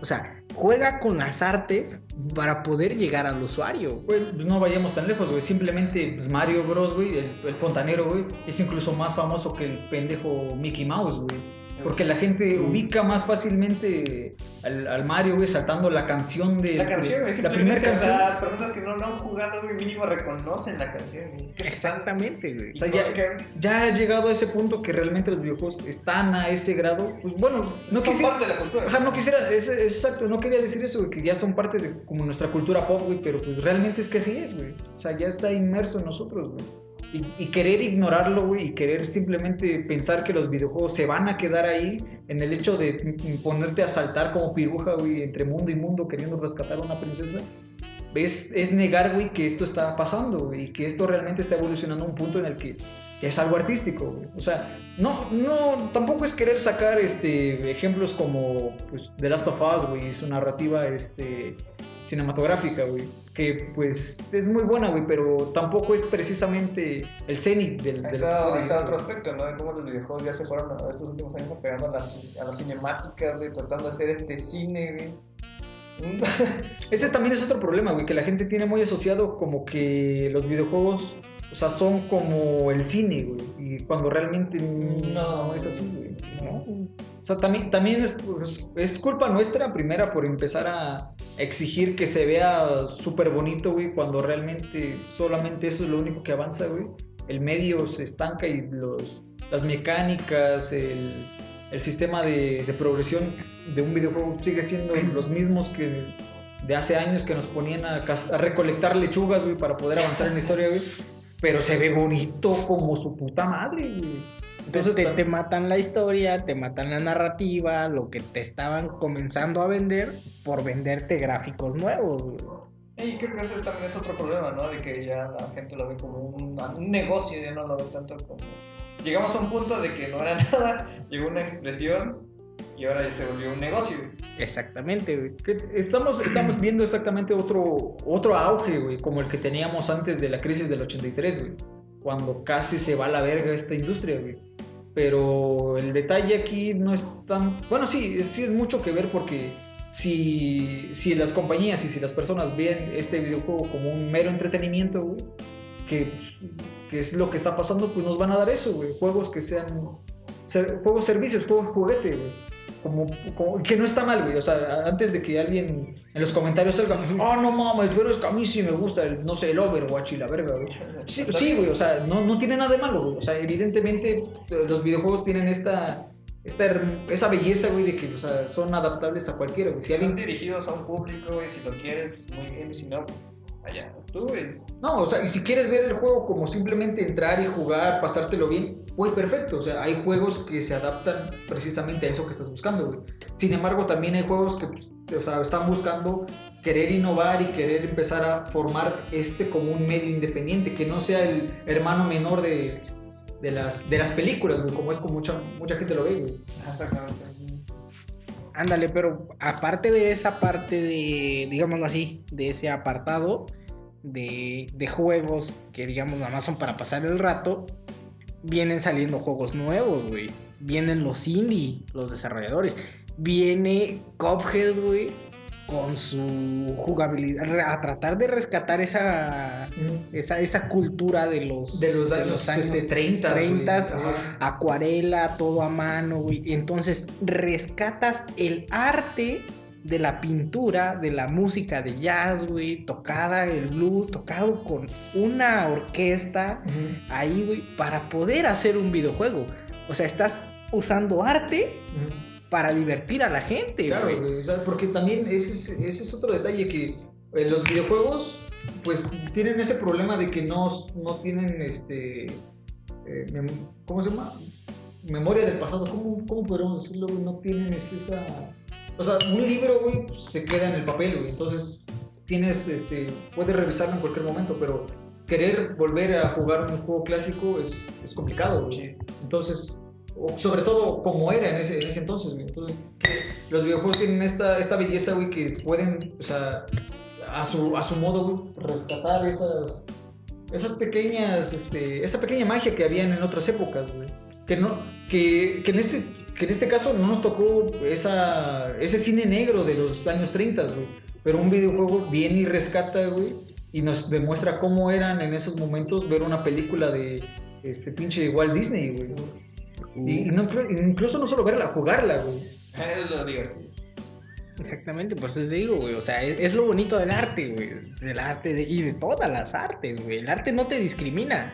B: O sea, juega con las artes para poder llegar al usuario.
A: Pues no vayamos tan lejos, güey. Simplemente pues, Mario Bros, güey, el fontanero, güey, es incluso más famoso que el pendejo Mickey Mouse, güey. Porque la gente ubica más fácilmente al Mario, güey, saltando la canción de...
C: La canción, güey,
A: la primera canción.
C: O sea, personas que no han jugado, güey, mínimo reconocen la canción. Es que
B: exactamente, güey.
A: O sea, ya ha llegado a ese punto que realmente los videojuegos están a ese grado. Pues bueno, no
C: son
A: quisiera...
C: parte de la cultura.
A: Ajá, no quisiera... exacto, no quería decir eso, güey, que ya son parte de como nuestra cultura pop, güey, pero pues realmente es que así es, güey. O sea, ya está inmerso en nosotros, güey. Y querer ignorarlo, güey, y querer simplemente pensar que los videojuegos se van a quedar ahí en el hecho de ponerte a saltar como piruja, güey, entre mundo y mundo queriendo rescatar a una princesa, es negar, güey, que esto está pasando, güey, y que esto realmente está evolucionando a un punto en el que es algo artístico, güey. O sea, no, tampoco es querer sacar ejemplos como pues, The Last of Us, güey, su narrativa cinematográfica, güey, que pues es muy buena, güey, pero tampoco es precisamente el cenit del...
C: Está otro aspecto, ¿no? De cómo los videojuegos ya se fueron estos últimos años pegando a las cinemáticas, güey, tratando de hacer cine, güey.
A: Ese también es otro problema, güey, que la gente tiene muy asociado como que los videojuegos, o sea, son como el cine, güey, y cuando realmente no es así, güey. ¿No? O sea, también es culpa nuestra, primera, por empezar a exigir que se vea súper bonito, güey, cuando realmente solamente eso es lo único que avanza, güey. El medio se estanca y las mecánicas, el sistema de progresión de un videojuego sigue siendo los mismos que de hace años, que nos ponían a recolectar lechugas, güey, para poder avanzar en la historia, güey. Pero se ve bonito como su puta madre, güey.
B: Entonces te matan la historia, te matan la narrativa, lo que te estaban comenzando a vender por venderte gráficos nuevos, güey.
C: Y creo que eso también es otro problema, ¿no? De que ya la gente lo ve como un negocio, ya no lo ve tanto como... Llegamos a un punto de que no era nada, llegó una expresión y ahora ya se volvió un negocio.
B: Exactamente, güey.
A: Estamos viendo exactamente otro auge, güey, como el que teníamos antes de la crisis del 83, güey, cuando casi se va a la verga esta industria, güey. Pero el detalle aquí no es tan... Bueno, sí es mucho que ver, porque si las compañías y si las personas ven este videojuego como un mero entretenimiento, güey, que es lo que está pasando, pues nos van a dar eso, güey. Juegos que sean... Juegos servicios, juegos juguete, güey. Como que no está mal, güey. O sea, antes de que alguien en los comentarios salga, no mames, pero es que a mí sí me gusta el Overwatch y la verga, güey. Sí, güey, o sea, no tiene nada de malo, güey. O sea, evidentemente los videojuegos tienen esa belleza, güey, de que, o sea, son adaptables a cualquiera, güey.
C: Si alguien... Son dirigidos a un público, güey, si lo quieres, pues muy bien, y si no, pues allá, tú, güey.
A: No, o sea, y si quieres ver el juego como simplemente entrar y jugar, pasártelo bien, güey, perfecto. O sea, hay juegos que se adaptan precisamente a eso que estás buscando, güey. Sin embargo, también hay juegos que, o sea, están buscando querer innovar y querer empezar a formar como un medio independiente, que no sea el hermano menor de las películas, güey, como es como mucha gente lo ve, güey.
C: Exactamente.
B: Ándale, pero aparte de esa parte de, digámoslo así, de ese apartado de juegos que digamos nada más son para pasar el rato, vienen saliendo juegos nuevos, güey. Vienen los indie, los desarrolladores. Viene Cuphead, güey, con su jugabilidad, a tratar de rescatar esa cultura de los
A: años 30,
B: acuarela, todo a mano, güey. Entonces rescatas el arte de la pintura, de la música de jazz, güey, tocada, el blues, tocado con una orquesta ahí, güey, para poder hacer un videojuego. O sea, estás usando arte para divertir a la gente,
A: claro, güey. O sea, porque también ese es otro detalle, que los videojuegos pues tienen ese problema de que no tienen ¿cómo se llama? Memoria del pasado. ¿Cómo podríamos decirlo, güey? No tienen esta... O sea, un libro, güey, se queda en el papel, güey. Entonces puedes revisarlo en cualquier momento, pero querer volver a jugar un juego clásico es complicado, güey. Sí. Entonces, sobre todo como era en ese entonces, güey. Entonces, los videojuegos tienen esta belleza, güey, que pueden, o sea, a su modo, güey, rescatar esas pequeñas, esa pequeña magia que habían en otras épocas, güey. Que en este caso no nos tocó ese cine negro de los años 30, güey. Pero un videojuego viene y rescata, güey, y nos demuestra cómo eran en esos momentos ver una película de pinche Walt Disney, güey. Y incluso no solo verla, jugarla, güey.
C: Es lo divertido.
B: Exactamente, por eso te digo, güey. O sea, es lo bonito del arte, güey. Del arte y de todas las artes, güey. El arte no te discrimina.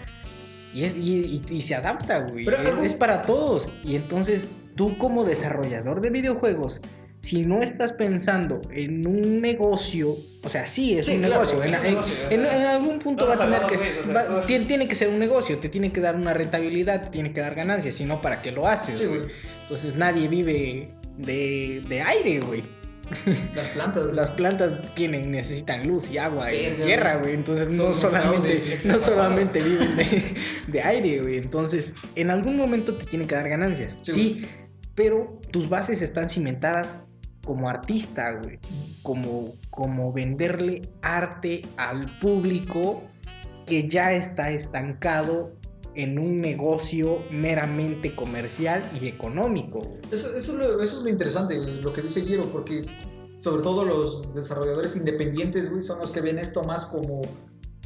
B: Y se adapta, güey. Es para todos. Y entonces, tú como desarrollador de videojuegos, si no estás pensando en un negocio, o sea, sí es un negocio. En algún punto va a tener que... tiene que ser un negocio, te tiene que dar una rentabilidad, te tiene que dar ganancias, si no, ¿para qué lo haces? Sí, güey. Entonces nadie vive de aire, güey. Las plantas necesitan luz y agua y tierra, güey. Entonces no solamente viven de aire, güey. Entonces, en algún momento te tienen que dar ganancias. Sí, pero tus bases están cimentadas como artista, güey. Como venderle arte al público que ya está estancado en un negocio meramente comercial y económico.
A: Eso es lo interesante, lo que dice Giro, porque sobre todo los desarrolladores independientes, güey, son los que ven esto más como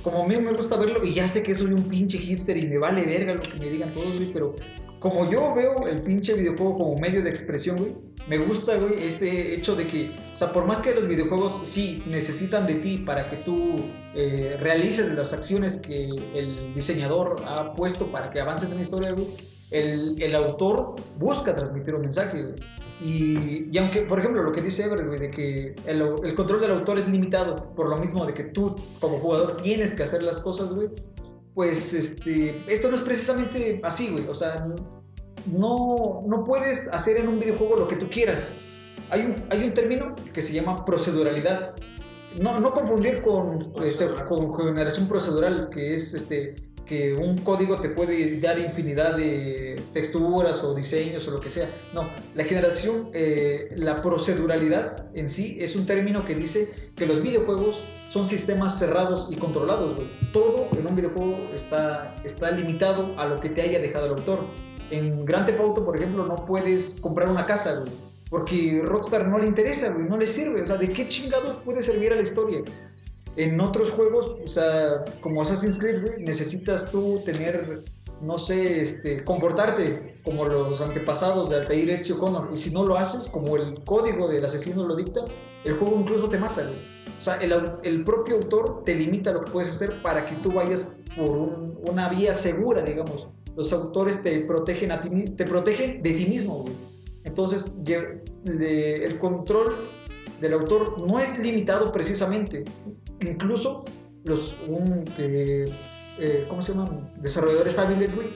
A: a mí me gusta verlo, y ya sé que soy un pinche hipster y me vale verga lo que me digan todos, güey, pero como yo veo el pinche videojuego como medio de expresión, güey, me gusta, güey, este hecho de que, o sea, por más que los videojuegos sí necesitan de ti para que tú realices las acciones que el diseñador ha puesto para que avances en la historia, güey, el autor busca transmitir un mensaje, güey. Y aunque, por ejemplo, lo que dice Ever, güey, de que el control del autor es limitado, por lo mismo de que tú, como jugador, tienes que hacer las cosas, güey, pues esto no es precisamente así, güey. O sea, no puedes hacer en un videojuego lo que tú quieras. Hay un término que se llama proceduralidad. No confundir con generación procedural, que es que un código te puede dar infinidad de texturas o diseños o lo que sea. No, la generación, la proceduralidad en sí es un término que dice que los videojuegos son sistemas cerrados y controlados, güey. Todo en un videojuego está limitado a lo que te haya dejado el autor. En Grand Theft Auto, por ejemplo, no puedes comprar una casa, güey, porque Rockstar no le interesa, güey, no le sirve. O sea, ¿de qué chingados puede servir a la historia? En otros juegos, o sea, como Assassin's Creed, güey, necesitas tú tener, no sé, comportarte como los antepasados de Altair, Ezio, Connor, y si no lo haces, como el código del asesino lo dicta, el juego incluso te mata, güey. O sea, el propio autor te limita lo que puedes hacer para que tú vayas por una vía segura, digamos. Los autores te protegen de ti mismo, güey. Entonces, el control del autor no es limitado precisamente. Incluso ¿cómo se llaman? Desarrolladores hábiles, güey,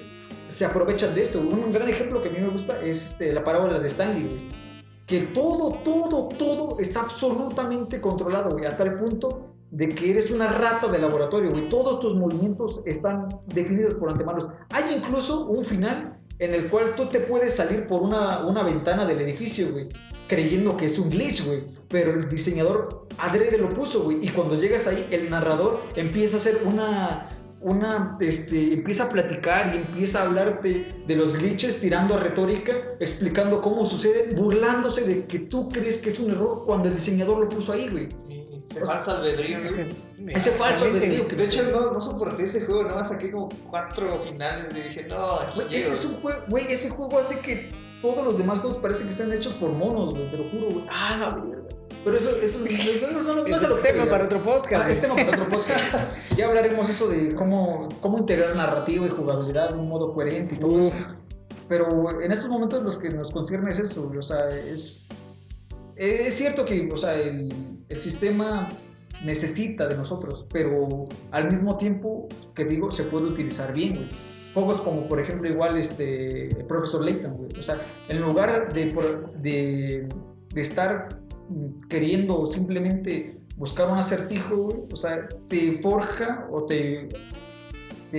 A: se aprovechan de esto. Un gran ejemplo que a mí me gusta es la parábola de Stanley, güey. Que todo está absolutamente controlado, güey, a tal punto de que eres una rata de laboratorio, güey. Todos tus movimientos están definidos por antemano. Hay incluso un final en el cual tú te puedes salir por una ventana del edificio, güey, creyendo que es un glitch, güey. Pero el diseñador adrede lo puso, güey. Y cuando llegas ahí, el narrador empieza a hacer empieza a platicar y empieza a hablarte de los glitches, tirando a retórica, explicando cómo sucede, burlándose de que tú crees que es un error cuando el diseñador lo puso ahí, güey.
C: Ese falso albedrío,
A: ese falso albedrío.
C: De hecho, no soporté ese juego, nada más saqué como 4 finales y dije, no, aquí llego.
A: Ese juego hace que todos los demás juegos parecen que están hechos por monos, güey, te lo juro, güey. La mierda. Pero eso no es el
B: tema para otro podcast.
A: Es tema para otro podcast. Ya hablaremos eso de cómo integrar narrativa y jugabilidad de un modo coherente y todo eso. Pero en estos momentos los que nos concierne es eso, o sea, es cierto que, o sea, el sistema necesita de nosotros, pero al mismo tiempo, que digo, se puede utilizar bien, güey. Juegos como, por ejemplo, igual Professor Layton, güey. O sea, en lugar de estar queriendo simplemente buscar un acertijo, güey, o sea, te forja o te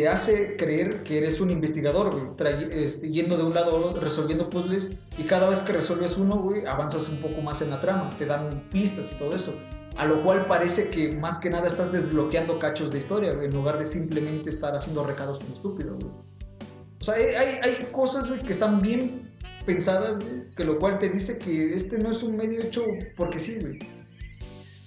A: hace creer que eres un investigador, güey, yendo de un lado a otro, resolviendo puzzles, y cada vez que resuelves uno, güey, avanzas un poco más en la trama, te dan pistas y todo eso, a lo cual parece que más que nada estás desbloqueando cachos de historia, güey, en lugar de simplemente estar haciendo recados como estúpido, güey. O sea, hay cosas, güey, que están bien pensadas, güey, que lo cual te dice que no es un medio hecho porque sí, güey.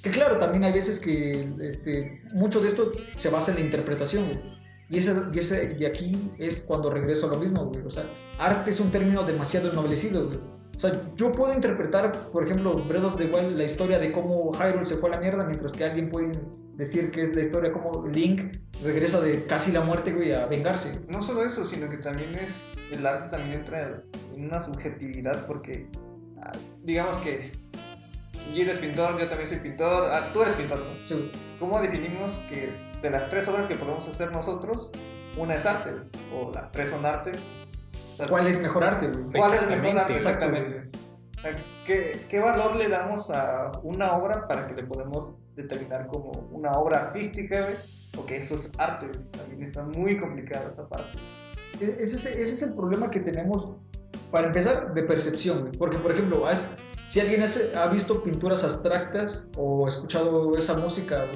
A: Que claro, también hay veces que mucho de esto se basa en la interpretación, güey. Y aquí es cuando regreso a lo mismo, güey. O sea, arte es un término demasiado ennoblecido, güey. O sea, yo puedo interpretar, por ejemplo, Breath of the Wild, la historia de cómo Hyrule se fue a la mierda, mientras que alguien puede decir que es la historia como Link regresa de casi la muerte, güey, a vengarse.
C: No solo eso, sino que también el arte también entra en una subjetividad, porque digamos que Gil es pintor, yo también soy pintor, tú eres pintor, ¿no?
A: Sí.
C: ¿Cómo definimos que de las 3 obras que podemos hacer nosotros, una es arte, o las 3 son arte? O sea,
A: ¿cuál es mejor arte, güey?
C: ¿Cuál es mejor arte? Exactamente. O sea, ¿qué valor le damos a una obra para que le podemos determinar como una obra artística, güey? O que eso es arte, güey. También está muy complicado esa parte.
A: Ese es el problema que tenemos, para empezar, de percepción, güey. Porque, por ejemplo, si alguien ha visto pinturas abstractas o escuchado esa música,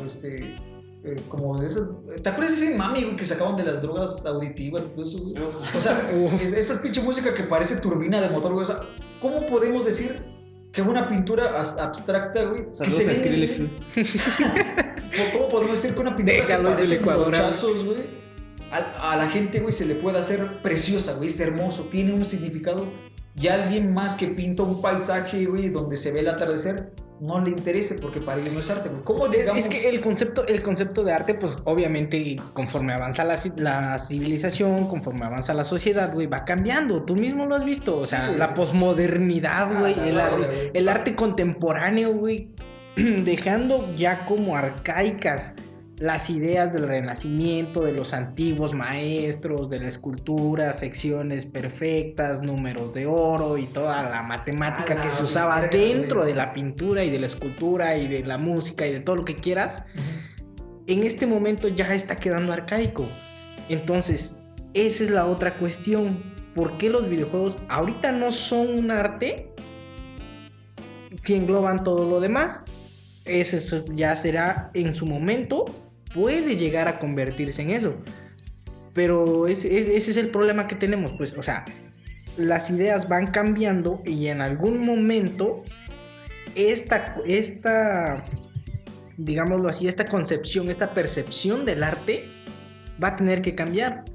A: como de esas, ¿te acuerdas de ese mami, güey, que sacaban de las drogas auditivas y todo eso, güey? O sea, esa pinche música que parece turbina de motor, güey. O sea, ¿cómo podemos decir que una pintura abstracta, güey, que se ve? ¿Cómo podemos decir que una pintura que parece brochazos, güey, a la gente, güey, se le puede hacer preciosa, güey, es hermoso, tiene un significado, y alguien más que pinta un paisaje, güey, donde se ve el atardecer, no le interese porque para ellos no es arte, güey? ¿Cómo digamos?
B: Es que el concepto de arte, pues obviamente conforme avanza la civilización, conforme avanza la sociedad, güey, va cambiando. Tú mismo lo has visto, o sea, sí, la posmodernidad, güey, el arte contemporáneo, güey, dejando ya como arcaicas las ideas del Renacimiento, de los antiguos maestros, de la escultura, secciones perfectas, números de oro y toda la matemática que se usaba dentro de la pintura y de la escultura y de la música y de todo lo que quieras. En este momento ya está quedando arcaico. Entonces, esa es la otra cuestión. ¿Por qué los videojuegos ahorita no son un arte si engloban todo lo demás? Eso ya será en su momento. Puede llegar a convertirse en eso, pero ese es el problema que tenemos, pues, o sea, las ideas van cambiando y en algún momento digámoslo así, esta concepción, esta percepción del arte va a tener que cambiar.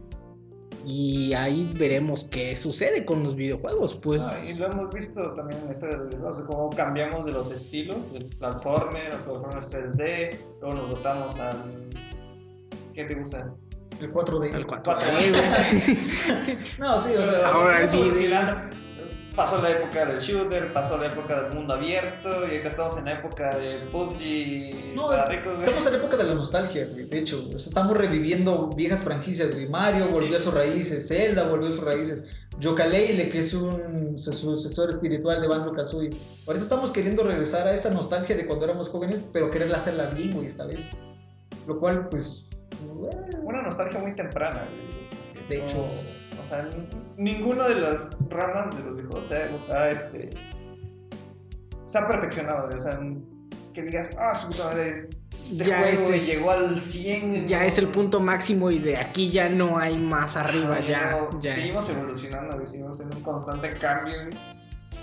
B: Y ahí veremos qué sucede con los videojuegos, pues.
C: Y lo hemos visto también en eso de los videojuegos, cómo cambiamos de los estilos, del platformer, a plataformas 3D, luego nos botamos al... ¿Qué te gusta?
A: El 4D.
B: El 4D, güey.
A: No, sí, o sea...
C: Ahora sí. pasó la época del shooter, pasó la época del mundo abierto y acá estamos en la época del PUBG para ricos.
A: Estamos en la época de la nostalgia, güey. De hecho, estamos reviviendo viejas franquicias, güey. Mario volvió a sus raíces, Zelda volvió a sus raíces, Yooka-Laylee, que es un sucesor espiritual de Banjo-Kazooie. Ahorita estamos queriendo regresar a esa nostalgia de cuando éramos jóvenes, pero querer hacerla bien, güey, esta vez. Lo cual, pues...
C: Una nostalgia muy temprana, güey.
A: De hecho...
C: O sea, ninguno de las ramas de los videojuegos se ha perfeccionado, o sea, que digas, su puta madre, este juego llegó al 100.
B: Ya es el punto máximo y de aquí ya no hay más arriba, ya.
C: Seguimos evolucionando, seguimos en un constante cambio.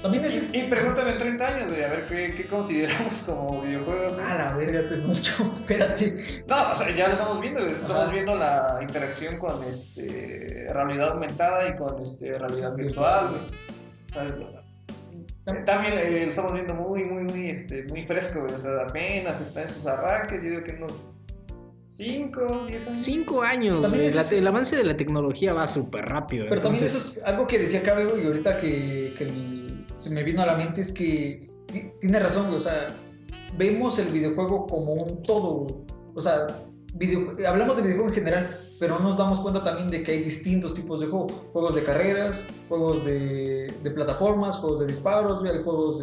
A: También
C: y pregúntame en 30 años, a ver qué consideramos como videojuegos.
A: La verga, pues mucho, espérate.
C: No, o sea, ya lo estamos viendo, estamos viendo la interacción con realidad aumentada y con realidad virtual, ¿sabes? También lo estamos viendo muy fresco, o sea, apenas está en sus arranques, yo digo que unos 5, 10 años.
B: 5 años, el avance de la tecnología va súper rápido.
A: Pero también eso es algo que decía Cabe, y ahorita que se me vino a la mente es que tiene razón, güey, o sea, vemos el videojuego como un todo, güey. O sea, hablamos de videojuego en general, pero no nos damos cuenta también de que hay distintos tipos de juegos. Juegos de carreras, juegos de plataformas, juegos de disparos, hay juegos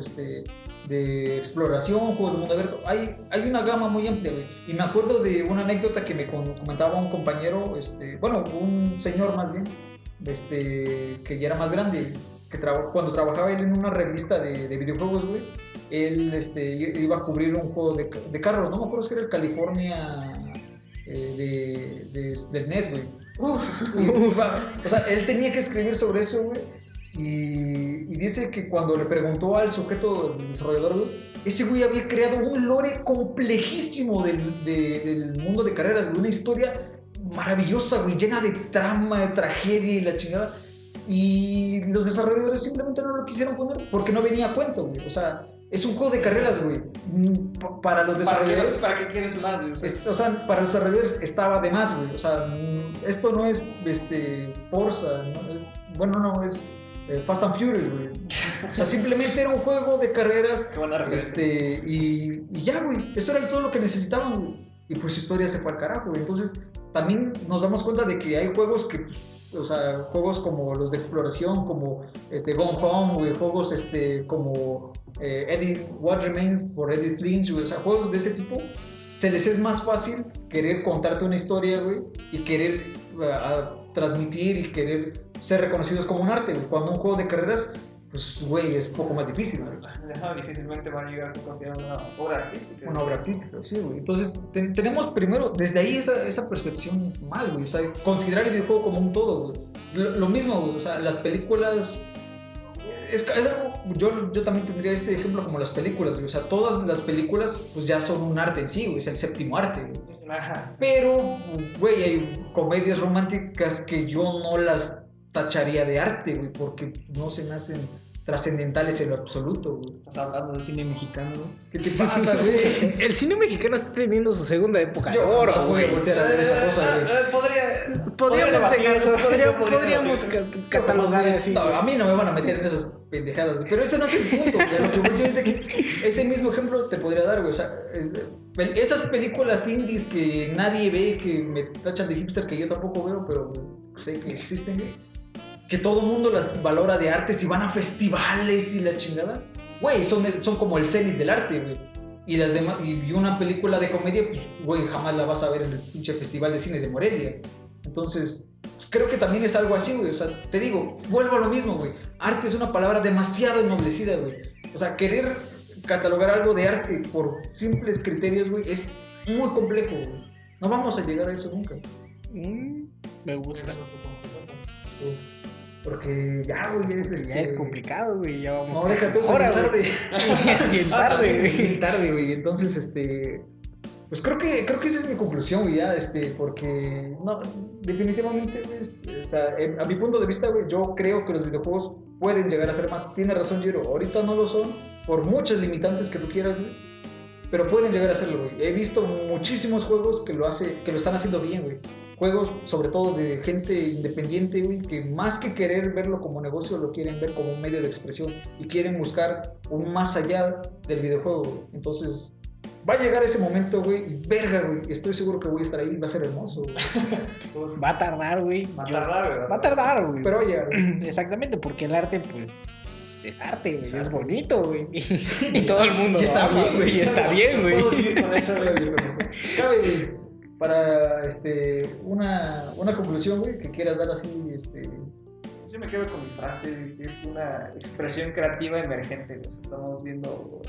A: de exploración, juegos de mundo abierto. Hay una gama muy amplia, güey. Y me acuerdo de una anécdota que me comentaba un compañero, un señor más bien, que ya era más grande, que cuando trabajaba él en una revista de videojuegos, güey, él iba a cubrir un juego de carros, no me acuerdo si era el California del NES, güey. O sea, él tenía que escribir sobre eso, güey. Y dice que cuando le preguntó al sujeto, del desarrollador, güey, ese güey había creado un lore complejísimo del mundo de carreras, güey, una historia maravillosa, güey, llena de trama, de tragedia y la chingada. Y los desarrolladores simplemente no lo quisieron poner porque no venía a cuento, güey. O sea, es un juego de carreras, güey. Para los desarrolladores...
C: ¿Para qué quieres más, güey?
A: O sea, para los desarrolladores estaba de más, güey. O sea, esto no es Forza, ¿no? Es Fast and Furious, güey. O sea, simplemente era un juego de carreras.
C: Qué buena referencia.
A: Y ya, güey. Eso era todo lo que necesitaban, güey. Y pues su historia se fue al carajo, güey. Entonces, también nos damos cuenta de que hay juegos que... O sea, juegos como los de exploración, como Gone Home, güey, juegos como What Remains por Edith Lynch, güey, o sea, juegos de ese tipo, se les es más fácil querer contarte una historia, güey, y querer transmitir y querer ser reconocidos como un arte, güey. Cuando un juego de carreras, pues, güey, es poco más difícil, güey.
C: Difícilmente va a llegar a ser considerado una obra artística.
A: Una obra artística, sí, güey. Entonces, tenemos primero, desde ahí, esa percepción mal, güey. O sea, considerar el videojuego como un todo, güey. Lo mismo, güey. O sea, las películas... Es algo, yo también tendría este ejemplo como las películas, güey. O sea, todas las películas, pues ya son un arte en sí, güey. Es el séptimo arte, güey.
C: Ajá.
A: Pero, güey, hay comedias románticas que yo no las tacharía de arte, güey, porque no se me hacen trascendentales en lo absoluto, güey.
C: Estás hablando del cine mexicano, ¿no?
A: ¿Qué te pasa, güey?
B: El cine mexicano está teniendo su segunda época de
A: oro,
B: güey.
A: Esa cosa,
B: Podríamos catalogar así.
A: No, a mí no me van a meter en esas pendejadas, pero ese no es el punto. Lo que voy a decir es de que ese mismo ejemplo te podría dar, güey. O sea, esas películas indies que nadie ve, que me tachan de hipster, que yo tampoco veo, pero sé que existen, güey. Que todo el mundo las valora de artes y van a festivales y la chingada. Güey, son como el cenit del arte, güey. Y las demás, y una película de comedia, pues, güey, jamás la vas a ver en el pinche Festival de Cine de Morelia. Entonces, pues, creo que también es algo así, güey. O sea, te digo, vuelvo a lo mismo, güey. Arte es una palabra demasiado ennoblecida, güey. O sea, querer catalogar algo de arte por simples criterios, güey, es muy complejo, güey. No vamos a llegar a eso nunca.
B: Me gusta.
A: Porque ya, güey,
B: ya es complicado, güey. Ya vamos.
A: No, déjate eso, es tarde.
B: Es bien tarde, güey.
A: Es bien tarde, güey. Entonces, pues creo que esa es mi conclusión, güey, ya, porque, no, definitivamente, güey, o sea, a mi punto de vista, güey, yo creo que los videojuegos pueden llegar a ser más. Tiene razón, Giro, ahorita no lo son, por muchas limitantes que tú quieras, güey, pero pueden llegar a serlo, güey. He visto muchísimos juegos que lo están haciendo bien, güey. juegos, sobre todo de gente independiente, güey, que más que querer verlo como negocio, lo quieren ver como un medio de expresión y quieren buscar un más allá del videojuego, güey. Entonces, va a llegar ese momento, güey, y verga, güey, estoy seguro que voy a estar ahí, va a ser hermoso, güey.
B: Va a tardar, güey.
C: Va a
B: tardar, güey.
A: Pero va a llegar, güey.
B: Exactamente, porque el arte, pues, es arte, güey, es bonito, güey. Y todo el mundo
A: Y está
B: lo ama,
A: bien, güey,
B: y está bien, güey.
C: Puedo vivir con eso, güey.
A: Cabe, güey, para una conclusión, güey, que quieras dar así,
C: Yo me quedo con mi frase, que es una expresión creativa emergente, güey. O sea, estamos viendo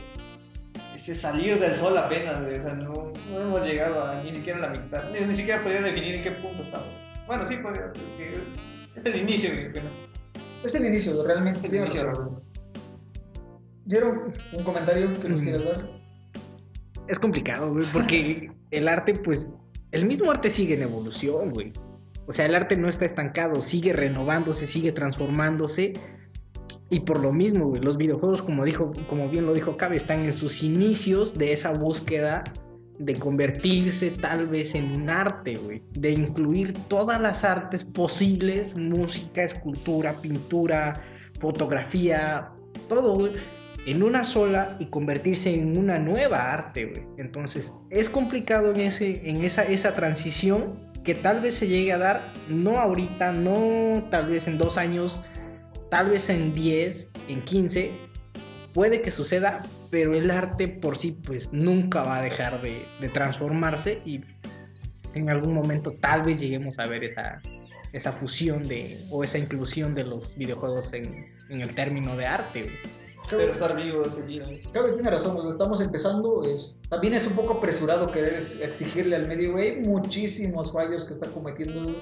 C: ese salir del sol apenas, güey. O sea, no hemos llegado a ni siquiera a la mitad. Ni siquiera podría definir en qué punto estamos. Bueno, sí podría, porque es el inicio, güey, apenas.
A: Es el inicio, realmente.
C: Es el inicio,
A: güey. Jero, un comentario que nos quieras dar.
B: Es complicado, güey, porque el arte, pues, el mismo arte sigue en evolución, güey. O sea, el arte no está estancado, sigue renovándose, sigue transformándose. Y por lo mismo, güey, los videojuegos, como bien lo dijo Cabe, están en sus inicios de esa búsqueda de convertirse tal vez en un arte, güey. De incluir todas las artes posibles, música, escultura, pintura, fotografía, todo, güey, en una sola y convertirse en una nueva arte, güey. Entonces, es complicado en esa transición que tal vez se llegue a dar, no ahorita, no tal vez en 2 años, tal vez en 10, en 15, puede que suceda, pero el arte por sí pues nunca va a dejar de transformarse y en algún momento tal vez lleguemos a ver esa fusión o esa inclusión de los videojuegos en el término de arte, güey.
C: Espero estar vivo ese día.
A: Cabe, tiene razón, güey, estamos empezando, también es un poco apresurado querer exigirle al medio, güey, hay muchísimos fallos que está cometiendo,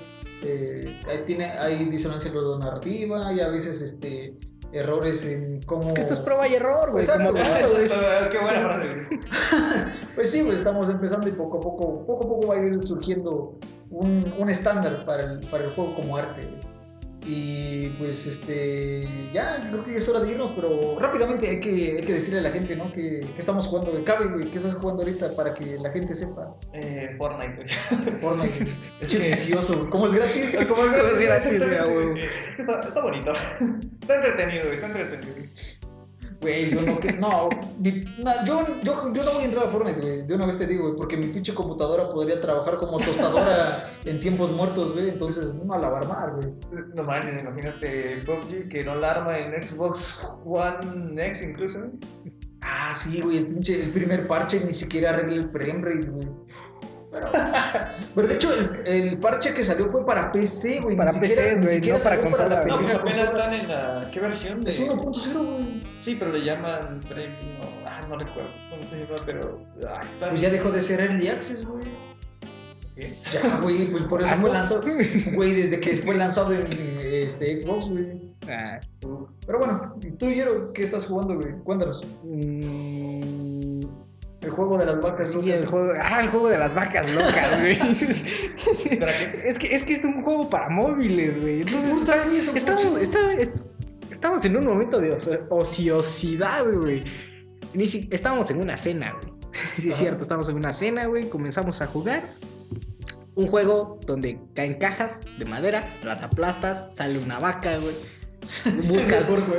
A: hay disonancia narrativa, hay a veces errores en cómo...
B: Es que esto es prueba y error, güey.
A: Exacto,
B: Como
A: exacto,
B: todo,
A: güey.
C: Qué buena frase, güey.
A: Pues sí, güey, estamos empezando y poco a poco va a ir surgiendo un estándar para el juego como arte, güey. Y pues ya creo que es hora de irnos, pero rápidamente hay que decirle a la gente, ¿no? Que estamos jugando, güey. Cabe, güey, ¿qué estás jugando ahorita para que la gente sepa?
C: Fortnite, güey.
A: Fortnite, es silencioso, güey. ¿Cómo es gratis?
C: ¿Cómo es gratis?
B: Exactamente,
C: güey. Es que está bonito. Está entretenido, güey.
A: Güey, yo no voy a entrar a Fortnite, güey. De una vez te digo, güey, porque mi pinche computadora podría trabajar como tostadora en tiempos muertos, güey. Entonces no la va a armar, güey.
C: No manches, imagínate PUBG que no la arma en Xbox One X incluso, güey.
A: Ah, sí, güey, el primer parche ni siquiera arregla el frame rate, güey. Pero de hecho, el parche que salió fue para PC, güey.
B: Para PC, güey, no para consola.
C: No, pues apenas están en la... ¿Qué versión?
A: Es 1.0, güey.
C: Sí, pero le llaman no recuerdo cómo se llama, pero... está...
A: Pues ya dejó de ser Early Access, güey.
C: ¿Qué?
A: Ya, güey, pues por eso fue lanzado. Güey, desde que fue lanzado en Xbox, güey. Pero bueno, tú, Jero, ¿qué estás jugando, güey? Cuéntanos. El juego de las vacas
B: locas. Sí, el juego de las vacas locas, güey. es que es un juego para móviles, güey. Entonces estamos en un momento de ociosidad, güey. Estábamos en una cena, güey. Sí, es cierto, estamos en una cena, güey. Comenzamos a jugar un juego donde caen cajas de madera, las aplastas, sale una vaca, güey.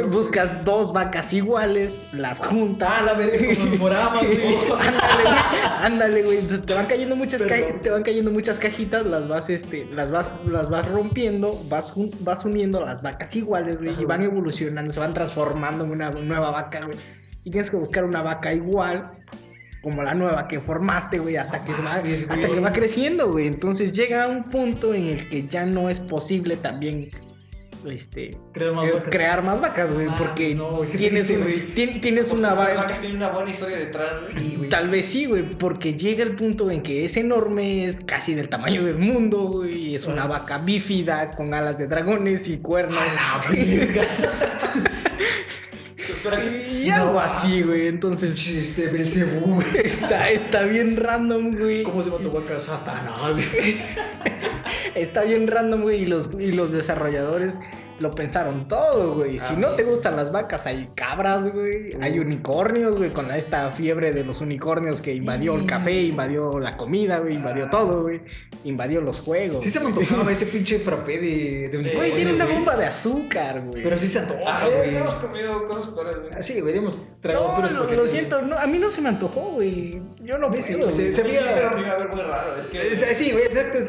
B: Buscas 2 vacas iguales, las juntas.
A: Ah, la verga, como los moramas, güey.
B: Ándale, güey. Entonces te van cayendo muchas cajitas, las vas rompiendo, vas uniendo las vacas iguales, güey, y van evolucionando, se van transformando en una nueva vaca, güey. Y tienes que buscar una vaca igual como la nueva que formaste, güey, hasta que va creciendo, güey. Entonces llega un punto en el que ya no es posible también crear más vacas, güey, porque
A: no,
B: tienes una vaca.
C: Las vacas tienen una buena historia detrás, güey.
B: Sí, güey. Tal vez sí, güey, porque llega el punto en que es enorme, es casi del tamaño del mundo, güey, es una vaca bífida con alas de dragones y cuernos.
A: ¡A la verga!
B: Y algo así, güey. Entonces,
A: Belzebú, güey.
B: Está bien random, güey.
A: ¿Cómo se llama tu vaca? Satanás.
B: Está bien random, güey, y los desarrolladores lo pensaron todo, güey. Si no te gustan las vacas, hay cabras, güey. Hay unicornios, güey, con esta fiebre de los unicornios que invadió el café, invadió la comida, güey, invadió todo, güey. Invadió los juegos.
A: Sí se me antojaba ese pinche frappé de unicornio.
B: Güey, tiene una bomba de azúcar, güey.
A: Pero sí se antoja, güey.
C: Hemos comido cosas peores, güey.
A: Sí, güey, hemos tragado puros
B: No,
A: paquetes,
B: lo siento, no, a mí no se me antojó,
A: Sí,
B: güey. Yo no puedo,
A: se
B: güey.
A: veía-
C: Sí, pero a mí me va a ver muy raro. Es que...
A: Sí, güey, exacto.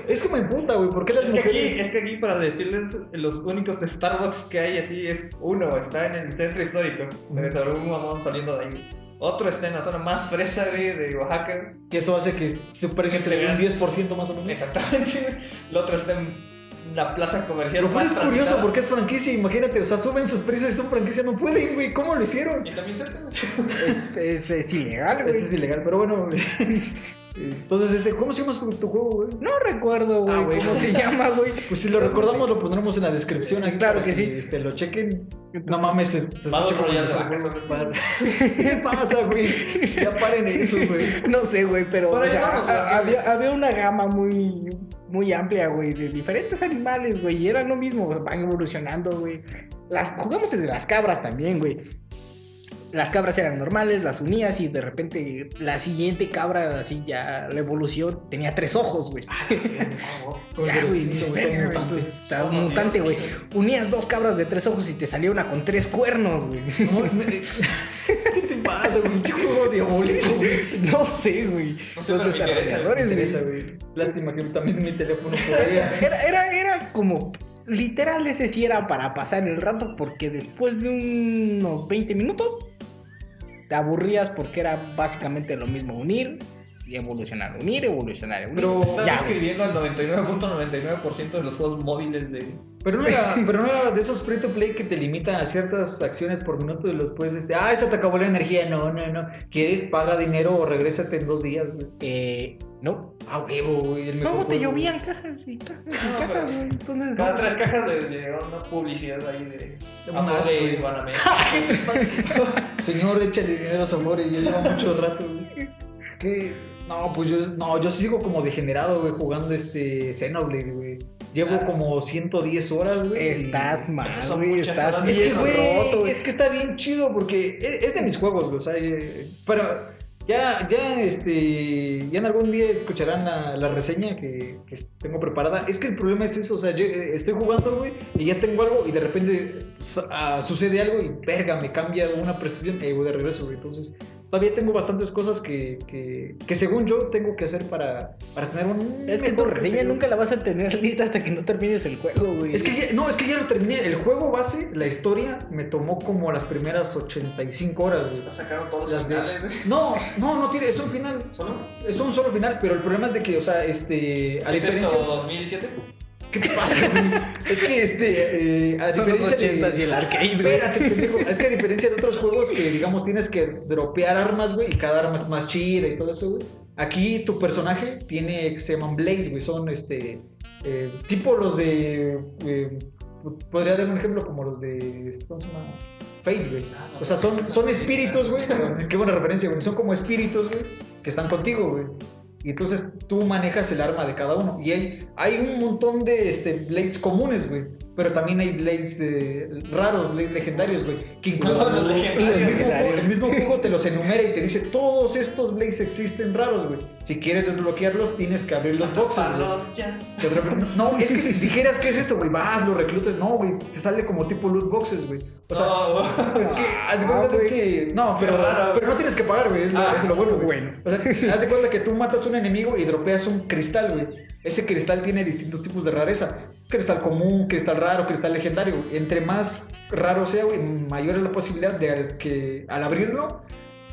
A: Es como en punta, güey. ¿Por qué las
C: Es que,
A: mujeres...?
C: aquí, para decirles, los únicos Starbucks que hay así es uno, está en el centro histórico. Entonces, habrá un mamón saliendo de ahí. Otro está en la zona más fresa, güey, de Oaxaca.
A: Que eso hace que su precio
C: Que
A: se
C: te
A: le dé un
C: veas-
A: 10% más o menos.
C: Exactamente, güey. El otro está en la plaza comercial
A: Lo cual
C: más
A: es curioso
C: transitada.
A: porque es franquicia, imagínate, o sea, suben sus precios y son franquicia, no pueden, güey, ¿cómo lo hicieron?
C: Y también cerca, güey.
B: Es ilegal, güey.
A: Eso es ilegal, pero bueno, entonces ¿cómo se llama tu juego, güey?
B: No recuerdo, güey,
A: güey.
B: cómo se llama, güey.
A: Pues si lo recordamos lo pondremos en la descripción aquí.
B: Claro
A: para
B: que sí.
A: Lo chequen. No mames, se
C: Battle
A: escucha como
C: Royale de
A: el
C: vacas,
A: juego.
C: ¿sabes?
A: ¿Qué pasa, güey? Ya paren eso, güey.
B: No sé, güey, pero
C: Por ahí
B: o sea,
C: vamos, güey.
B: había una gama muy amplia, güey, de diferentes animales, güey, y era lo mismo, van evolucionando, güey. Jugamos de las cabras también, güey. Las cabras eran normales, las unías y de repente la siguiente cabra, así ya la evolución, tenía 3 ojos, güey. Ya, güey, dice, verga, güey, está un mutante, güey. Unías 2 cabras de 3 ojos y te salía una con 3 cuernos, güey.
A: ¿Qué te pasa, güey? Un juego diabólico, güey.
B: No sé, güey.
C: No sé,
B: Los
C: pero me interesa,
B: desarrolladores,
A: Me
B: güey.
A: interesa, güey. Lástima que también mi teléfono podría.
B: Era como, literal, ese sí era para pasar el rato, porque después de unos 20 minutos te aburrías porque era básicamente lo mismo unir y evolucionar, unir, evolucionar.
A: Pero
C: Estás
B: ya,
C: describiendo al 99.99% de los juegos móviles de...
A: Pero no era de esos free to play que te limita a ciertas acciones por minuto y después, esta te acabó la energía. No. ¿Quieres? Paga dinero o regrésate en 2 días, güey.
B: No.
A: A huevo, güey. El
B: No,
A: mejor
B: te
A: juego,
B: llovían cajas y cajas y
C: No,
B: cajas,
C: pero-
B: güey. Entonces,
C: Cada
B: no.
C: 3 cajas les llegó una publicidad ahí de...
A: Un
C: Amor
A: ad, güey.
C: de Banamex.
A: Señor, échale dinero a Zamora y ya lleva mucho rato, güey. ¿Qué? No, pues yo sigo como degenerado, güey, jugando Xenoblade, güey. Llevo como 110 horas, güy.
B: Estás mal,
C: Esas son
B: güey.
C: muchas
B: Estás
C: horas.
A: Es que,
B: bien roto,
A: güey, es que está bien chido porque es de mis juegos, güey. O sea, pero ya en algún día escucharán la reseña que tengo preparada. Es que el problema es eso, o sea, yo estoy jugando, güey, y ya tengo algo y de repente sucede algo y verga, me cambia una percepción y voy de regreso, güey. Entonces, todavía tengo bastantes cosas que según yo tengo que hacer para tener un...
B: Es que tu
A: mejor
B: reseña
A: criterio.
B: nunca la vas a tener lista hasta que no termines el juego, güey.
A: Es que ya lo terminé. El juego base, la historia, me tomó como las primeras 85 horas, güey.
C: Sacaron todos
A: Las
C: los
A: de-
C: finales, güey.
A: No tiene, es un final.
C: ¿Solo?
A: Es un solo final, pero el problema es de que, o sea, a
C: ¿Es
A: diferencia...
C: esto 2007?
A: ¿Qué te pasa, güey? Es que, a
B: Son los
A: diferencia
B: 80s y el arcade, güey.
A: Espérate, pendejo. Es que a diferencia de otros juegos que, digamos, tienes que dropear armas, güey, y cada arma es más chida y todo eso, güey. Aquí tu personaje se llaman Blades, güey. Son, tipo los de... podría dar un ejemplo como los de... ¿Cómo se llama? Fate, güey. O sea, son espíritus, güey. Qué buena referencia, güey. Son como espíritus, güey, que están contigo, güey. Y entonces tú manejas el arma de cada uno. Y hay un montón de Blades comunes, güey. Pero también hay Blades raros, Blades legendarios, güey. Que incluso
C: son los legendarios.
A: el mismo juego te los enumera y te dice: todos estos Blades existen raros, güey. Si quieres desbloquearlos, tienes que abrir los boxes, güey.
C: Atraparlos ya.
A: No, es que dijeras que es eso, güey. Vas, lo reclutas. No, güey. Te sale como tipo loot boxes, güey. O sea,
C: No,
A: es que haz de cuenta de
B: güey.
A: que. No, pero no tienes que pagar, güey. Es lo bueno, güey.
B: bueno.
A: O sea, haz de cuenta que tú matas a un enemigo y dropeas un cristal, güey. Ese cristal tiene distintos tipos de rareza. Cristal común, cristal raro, cristal legendario. Entre más raro sea, güey, mayor es la posibilidad de que al abrirlo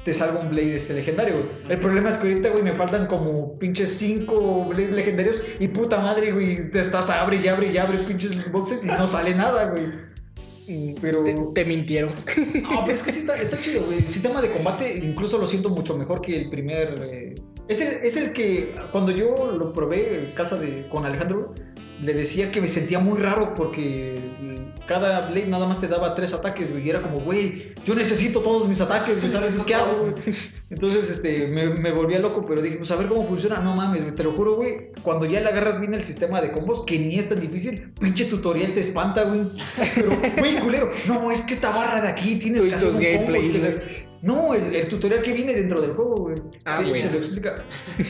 A: te salga un Blade legendario, güey. El problema es que ahorita, güey, me faltan como pinches 5 Blades legendarios y puta madre, güey, te estás abre y abre pinches boxes y no sale nada, güey. Pero...
B: Te mintieron.
A: No, pero es que sí está chido, güey. El sistema de combate incluso lo siento mucho mejor que el primer... Es el que cuando yo lo probé en casa con Alejandro, le decía que me sentía muy raro porque cada Blade nada más te daba 3 ataques, güey. Y era como, güey, yo necesito todos mis ataques, güey, ¿sabes qué hago, güey? Entonces, me volvía loco, pero dije, pues a ver cómo funciona. No mames, güey, te lo juro, güey. Cuando ya le agarras bien el sistema de combos, que ni es tan difícil, pinche tutorial te espanta, güey. Pero, güey, culero, no, es que esta barra de aquí tienes que hacer un combo. No, el tutorial que viene dentro del juego, güey.
B: Güey.
A: Te lo explica.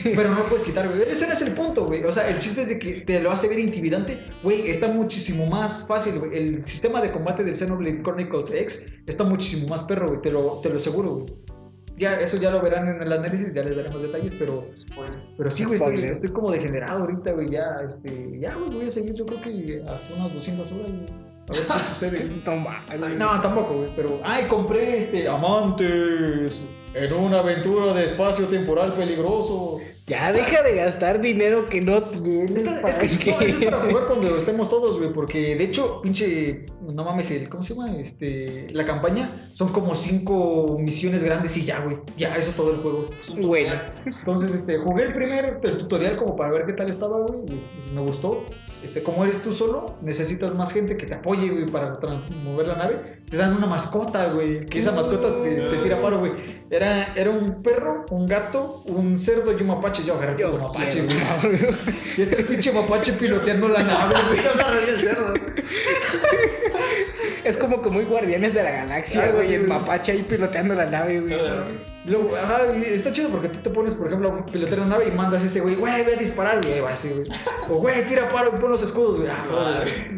A: Pero no lo puedes quitar, güey. Ese no es el punto, güey. O sea, el chiste es de que te lo hace ver intimidante. Güey, está muchísimo más fácil, güey. El sistema de combate del Xenoblade Chronicles X está muchísimo más perro, güey. Te lo aseguro, güey. Ya, eso ya lo verán en el análisis, ya les daremos detalles, pero sí, güey, estoy como degenerado ahorita, güey. Ya, güey, voy a seguir, yo creo que hasta unas 200 horas, güey. A ver qué sucede. No, tampoco, güey. Pero, compré Amantes en una aventura de espacio temporal peligroso.
B: Ya deja de gastar dinero que no tienes.
A: Es para jugar cuando estemos todos, güey. Porque de hecho, pinche. No mames, ¿cómo se llama? La campaña son como 5 misiones grandes y ya, güey. Ya, eso es todo el juego.
B: Bueno.
A: Entonces, jugué el tutorial como para ver qué tal estaba, güey. Y me gustó. Como eres tú solo, necesitas más gente que te apoye, güey, para mover la nave. Te dan una mascota, güey. Que esa mascota te tira paro, güey. Era un perro, un gato, un cerdo y un mapache. Yo agarré un mapache, güey. Y el pinche mapache piloteando la nave, güey. Yo agarré el cerdo.
B: Es como muy Guardianes de la Galaxia, güey. Sí, el mapache ahí piloteando la nave, güey.
A: Luego, está chido porque tú te pones, por ejemplo, a pilotear una nave y mandas a ese güey, ve a disparar, güey, ahí va ese, güey. O, güey, tira paro y pon los escudos, güey.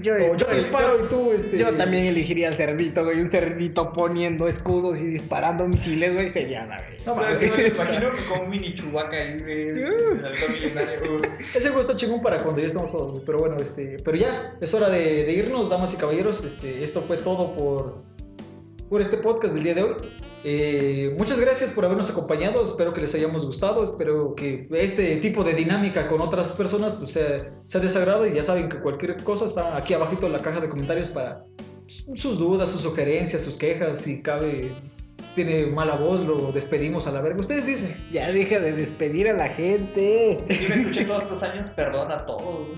A: Yo disparo y tú,
B: Yo también elegiría al cerdito, güey. Un cerdito poniendo escudos y disparando misiles, güey, sería la güey.
C: No, es que me imagino con un mini Chewbacca ahí, güey, el halcón milenario, güey.
A: Ese juego está chingón para cuando ya estamos todos, güey. Pero bueno, pero ya, es hora de irnos, damas y caballeros. Esto fue todo por este podcast del día de hoy. Muchas gracias por habernos acompañado, espero que les hayamos gustado, espero que este tipo de dinámica con otras personas pues, sea de sagrado, y ya saben que cualquier cosa está aquí abajito en la caja de comentarios para sus dudas, sus sugerencias, sus quejas, si cabe, tiene mala voz, lo despedimos a la verga, ustedes dicen.
B: Ya deja de despedir a la gente.
C: Si me escuché todos estos años, perdona a todos.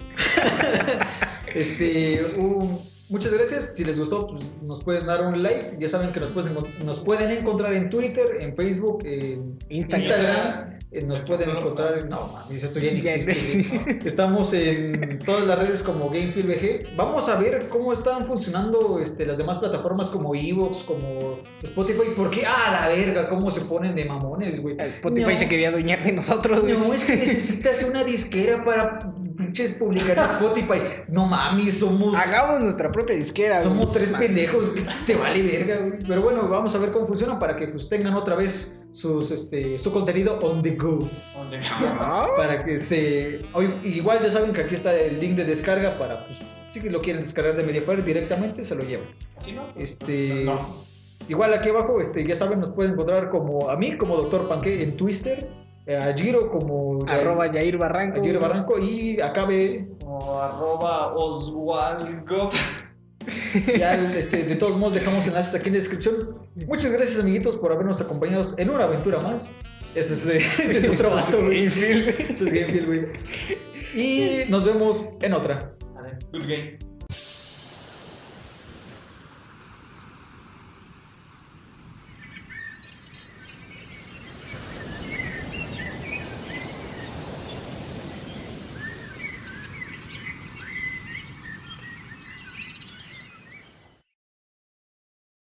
A: Muchas gracias, si les gustó pues nos pueden dar un like, ya saben que nos pueden encontrar en Twitter, en Facebook, en Instagram, nos pueden encontrar no mames, esto ya ni existe, ¿no? Estamos en todas las redes como Gamefield VG. Vamos a ver cómo están funcionando las demás plataformas como Evox, como Spotify, porque la verga, cómo se ponen de mamones, güey.
B: Spotify se quería adueñar de nosotros, güey.
A: No, es que necesitas una disquera para pinches publicar en Spotify. No mames,
B: hagamos nuestra propia disquera.
A: Somos güey. 3 pendejos, te vale verga, güey. Pero bueno, vamos a ver cómo funciona para que pues tengan otra vez su contenido on the go. Para que igual ya saben que aquí está el link de descarga para pues si lo quieren descargar de Mediafire directamente se lo llevan.
C: Así no.
A: No. Igual aquí abajo ya saben, nos pueden encontrar como a mí como Dr. Panque en Twitter. A Giro como
B: @Jair Barranco.
A: Jair Barranco y acabe
C: como @Oswaldo.
A: Ya de todos modos dejamos enlaces aquí en la descripción. Muchas gracias amiguitos por habernos acompañado en una aventura más. Este es otro vato, güey. Este es Gamefield, güey. Y nos vemos en otra.
C: Good game.